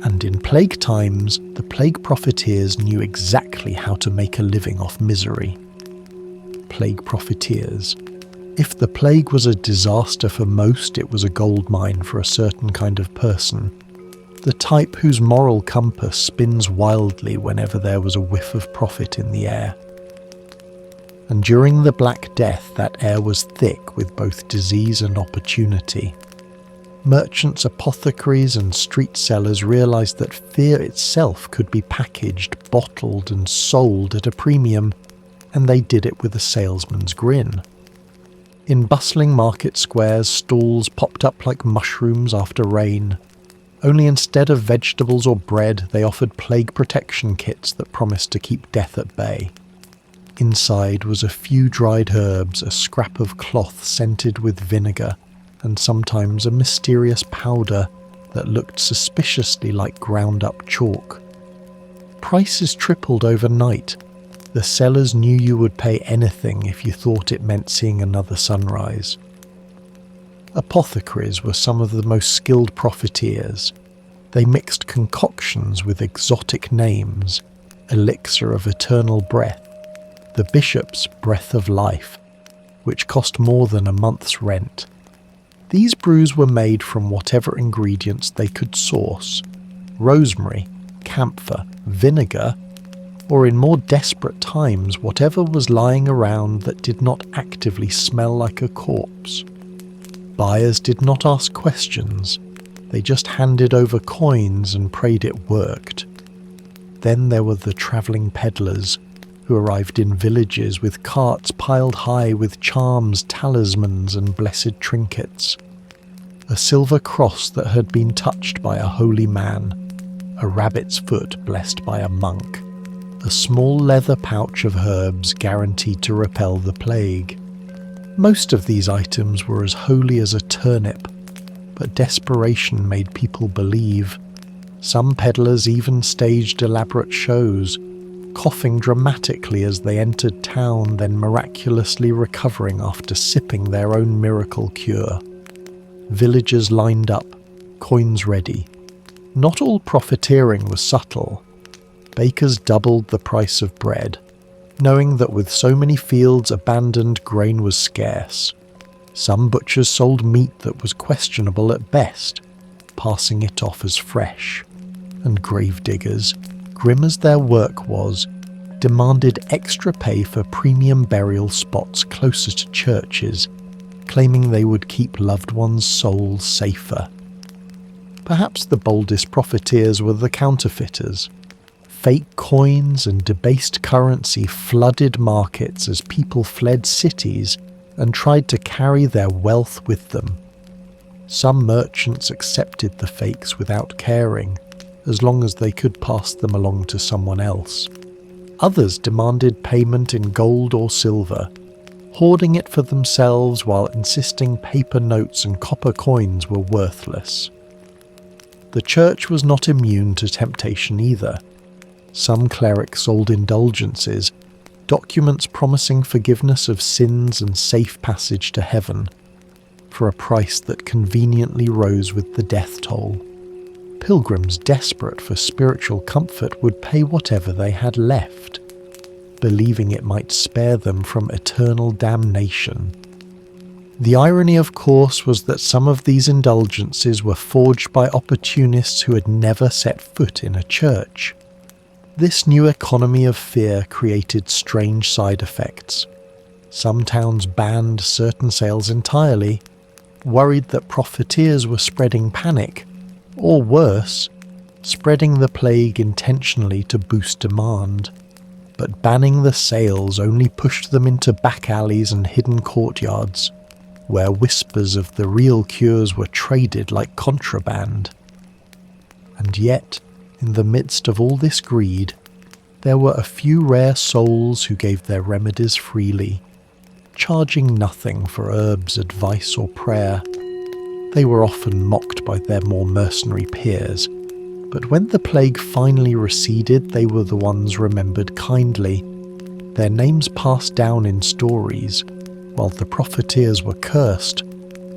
Speaker 1: And in plague times, the plague profiteers knew exactly how to make a living off misery. Plague profiteers. If the plague was a disaster for most, it was a goldmine for a certain kind of person. The type whose moral compass spins wildly whenever there was a whiff of profit in the air. And during the Black Death, that air was thick with both disease and opportunity. Merchants, apothecaries, and street sellers realized that fear itself could be packaged, bottled, and sold at a premium, and they did it with a salesman's grin. In bustling market squares, stalls popped up like mushrooms after rain. Only instead of vegetables or bread, they offered plague protection kits that promised to keep death at bay. Inside was a few dried herbs, a scrap of cloth scented with vinegar, and sometimes a mysterious powder that looked suspiciously like ground-up chalk. Prices tripled overnight. The sellers knew you would pay anything if you thought it meant seeing another sunrise. Apothecaries were some of the most skilled profiteers. They mixed concoctions with exotic names, elixir of eternal breath, the bishop's breath of life, which cost more than a month's rent. These brews were made from whatever ingredients they could source: rosemary, camphor, vinegar, or in more desperate times, whatever was lying around that did not actively smell like a corpse. Buyers did not ask questions, they just handed over coins and prayed it worked. Then there were the travelling peddlers, who arrived in villages with carts piled high with charms, talismans and blessed trinkets. A silver cross that had been touched by a holy man, a rabbit's foot blessed by a monk, a small leather pouch of herbs guaranteed to repel the plague. Most of these items were as holy as a turnip, but desperation made people believe. Some peddlers even staged elaborate shows, coughing dramatically as they entered town, then miraculously recovering after sipping their own miracle cure. Villagers lined up, coins ready. Not all profiteering was subtle. Bakers doubled the price of bread, knowing that with so many fields abandoned, grain was scarce. Some butchers sold meat that was questionable at best, passing it off as fresh. And gravediggers, grim as their work was, demanded extra pay for premium burial spots closer to churches, claiming they would keep loved ones' souls safer. Perhaps the boldest profiteers were the counterfeiters. Fake coins and debased currency flooded markets as people fled cities and tried to carry their wealth with them. Some merchants accepted the fakes without caring, as long as they could pass them along to someone else. Others demanded payment in gold or silver, hoarding it for themselves while insisting paper notes and copper coins were worthless. The church was not immune to temptation either. Some clerics sold indulgences, documents promising forgiveness of sins and safe passage to heaven, for a price that conveniently rose with the death toll. Pilgrims desperate for spiritual comfort would pay whatever they had left, believing it might spare them from eternal damnation. The irony, of course, was that some of these indulgences were forged by opportunists who had never set foot in a church. This new economy of fear created strange side effects. Some towns banned certain sales entirely, worried that profiteers were spreading panic, or worse, spreading the plague intentionally to boost demand. But banning the sales only pushed them into back alleys and hidden courtyards, where whispers of the real cures were traded like contraband. And yet, in the midst of all this greed, there were a few rare souls who gave their remedies freely, charging nothing for herbs, advice or prayer. They were often mocked by their more mercenary peers, but when the plague finally receded, they were the ones remembered kindly, their names passed down in stories, while the profiteers were cursed,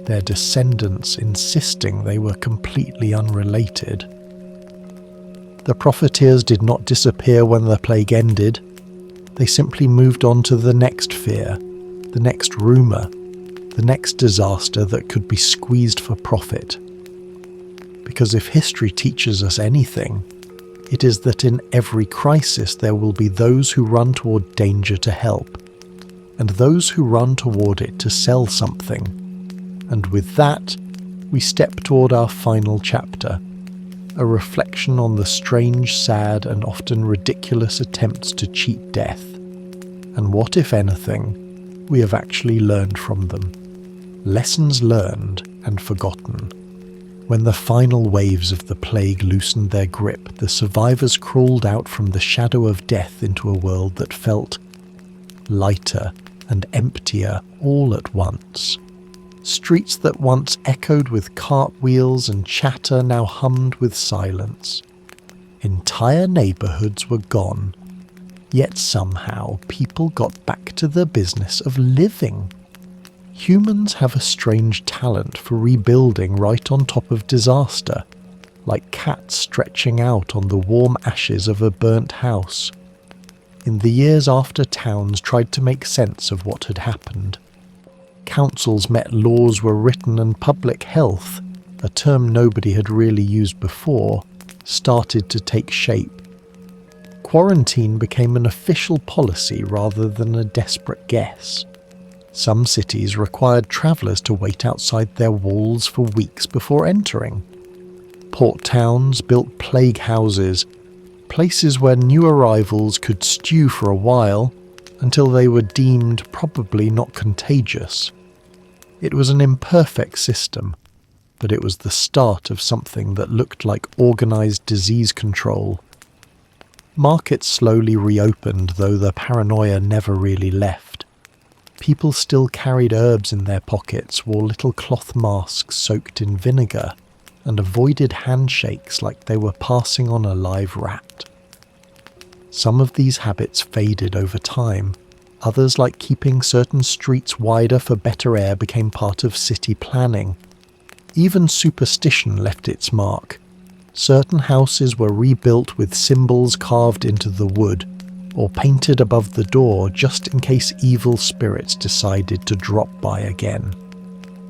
Speaker 1: their descendants insisting they were completely unrelated. The profiteers did not disappear when the plague ended. They simply moved on to the next fear, the next rumour, the next disaster that could be squeezed for profit. Because if history teaches us anything, it is that in every crisis there will be those who run toward danger to help, and those who run toward it to sell something. And with that, we step toward our final chapter, a reflection on the strange, sad, and often ridiculous attempts to cheat death, and what, if anything, we have actually learned from them. Lessons learned and forgotten. When the final waves of the plague loosened their grip, the survivors crawled out from the shadow of death into a world that felt lighter and emptier all at once. Streets that once echoed with cartwheels and chatter now hummed with silence. Entire neighbourhoods were gone, yet somehow people got back to the business of living. Humans have a strange talent for rebuilding right on top of disaster, like cats stretching out on the warm ashes of a burnt house. In the years after towns tried to make sense of what had happened, councils met, laws were written, and public health, a term nobody had really used before, started to take shape. Quarantine became an official policy rather than a desperate guess. Some cities required travellers to wait outside their walls for weeks before entering. Port towns built plague houses, places where new arrivals could stew for a while until they were deemed probably not contagious. It was an imperfect system, but it was the start of something that looked like organised disease control. Markets slowly reopened, though the paranoia never really left. People still carried herbs in their pockets, wore little cloth masks soaked in vinegar, and avoided handshakes like they were passing on a live rat. Some of these habits faded over time. Others, like keeping certain streets wider for better air, became part of city planning. Even superstition left its mark. Certain houses were rebuilt with symbols carved into the wood, or painted above the door just in case evil spirits decided to drop by again.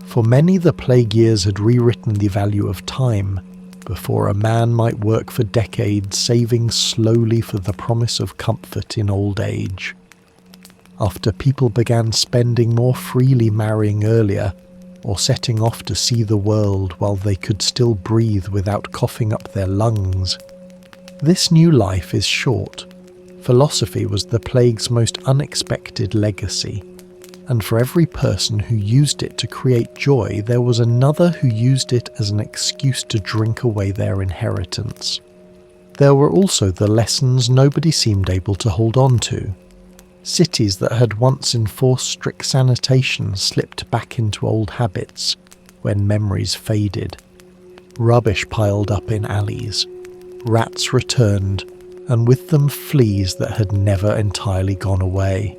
Speaker 1: For many, the plague years had rewritten the value of time. Before, a man might work for decades, saving slowly for the promise of comfort in old age. After people began spending more freely, marrying earlier, or setting off to see the world while they could still breathe without coughing up their lungs. This new life is short. Philosophy was the plague's most unexpected legacy, and for every person who used it to create joy, there was another who used it as an excuse to drink away their inheritance. There were also the lessons nobody seemed able to hold on to. Cities that had once enforced strict sanitation slipped back into old habits when memories faded. Rubbish piled up in alleys. Rats returned, and with them fleas that had never entirely gone away.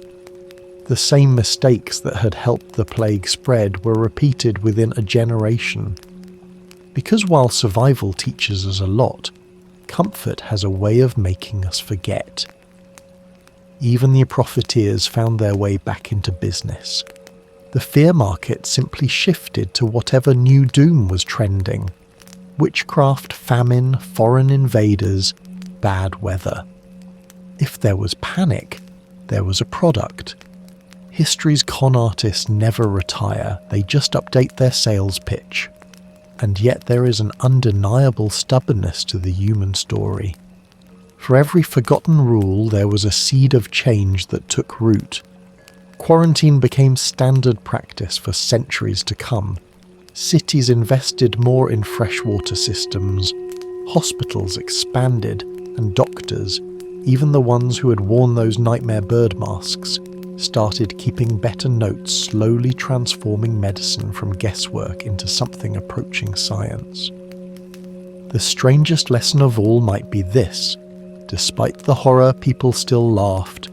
Speaker 1: The same mistakes that had helped the plague spread were repeated within a generation. Because while survival teaches us a lot, comfort has a way of making us forget. Even the profiteers found their way back into business. The fear market simply shifted to whatever new doom was trending. Witchcraft, famine, foreign invaders, bad weather. If there was panic, there was a product. History's con artists never retire, they just update their sales pitch. And yet there is an undeniable stubbornness to the human story. For every forgotten rule, there was a seed of change that took root. Quarantine became standard practice for centuries to come. Cities invested more in freshwater systems. Hospitals expanded, and doctors, even the ones who had worn those nightmare bird masks, started keeping better notes, slowly transforming medicine from guesswork into something approaching science. The strangest lesson of all might be this: despite the horror, people still laughed.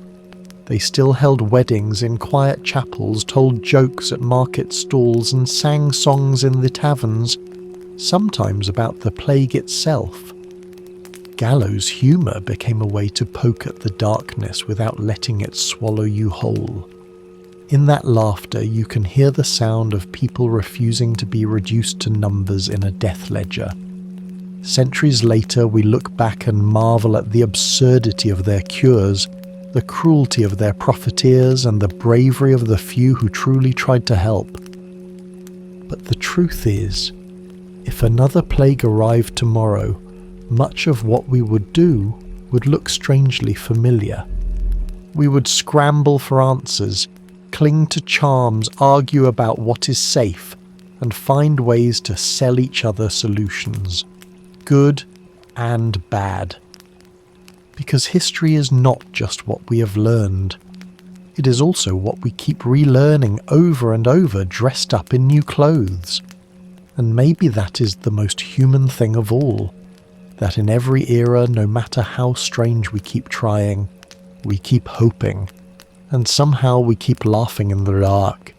Speaker 1: They still held weddings in quiet chapels, told jokes at market stalls, and sang songs in the taverns, sometimes about the plague itself. Gallows humour became a way to poke at the darkness without letting it swallow you whole. In that laughter, you can hear the sound of people refusing to be reduced to numbers in a death ledger. Centuries later, we look back and marvel at the absurdity of their cures, the cruelty of their profiteers, and the bravery of the few who truly tried to help. But the truth is, if another plague arrived tomorrow, much of what we would do would look strangely familiar. We would scramble for answers, cling to charms, argue about what is safe, and find ways to sell each other solutions, good and bad. Because history is not just what we have learned. It is also what we keep relearning over and over, dressed up in new clothes. And maybe that is the most human thing of all, that in every era, no matter how strange we keep trying, we keep hoping, and somehow we keep laughing in the dark.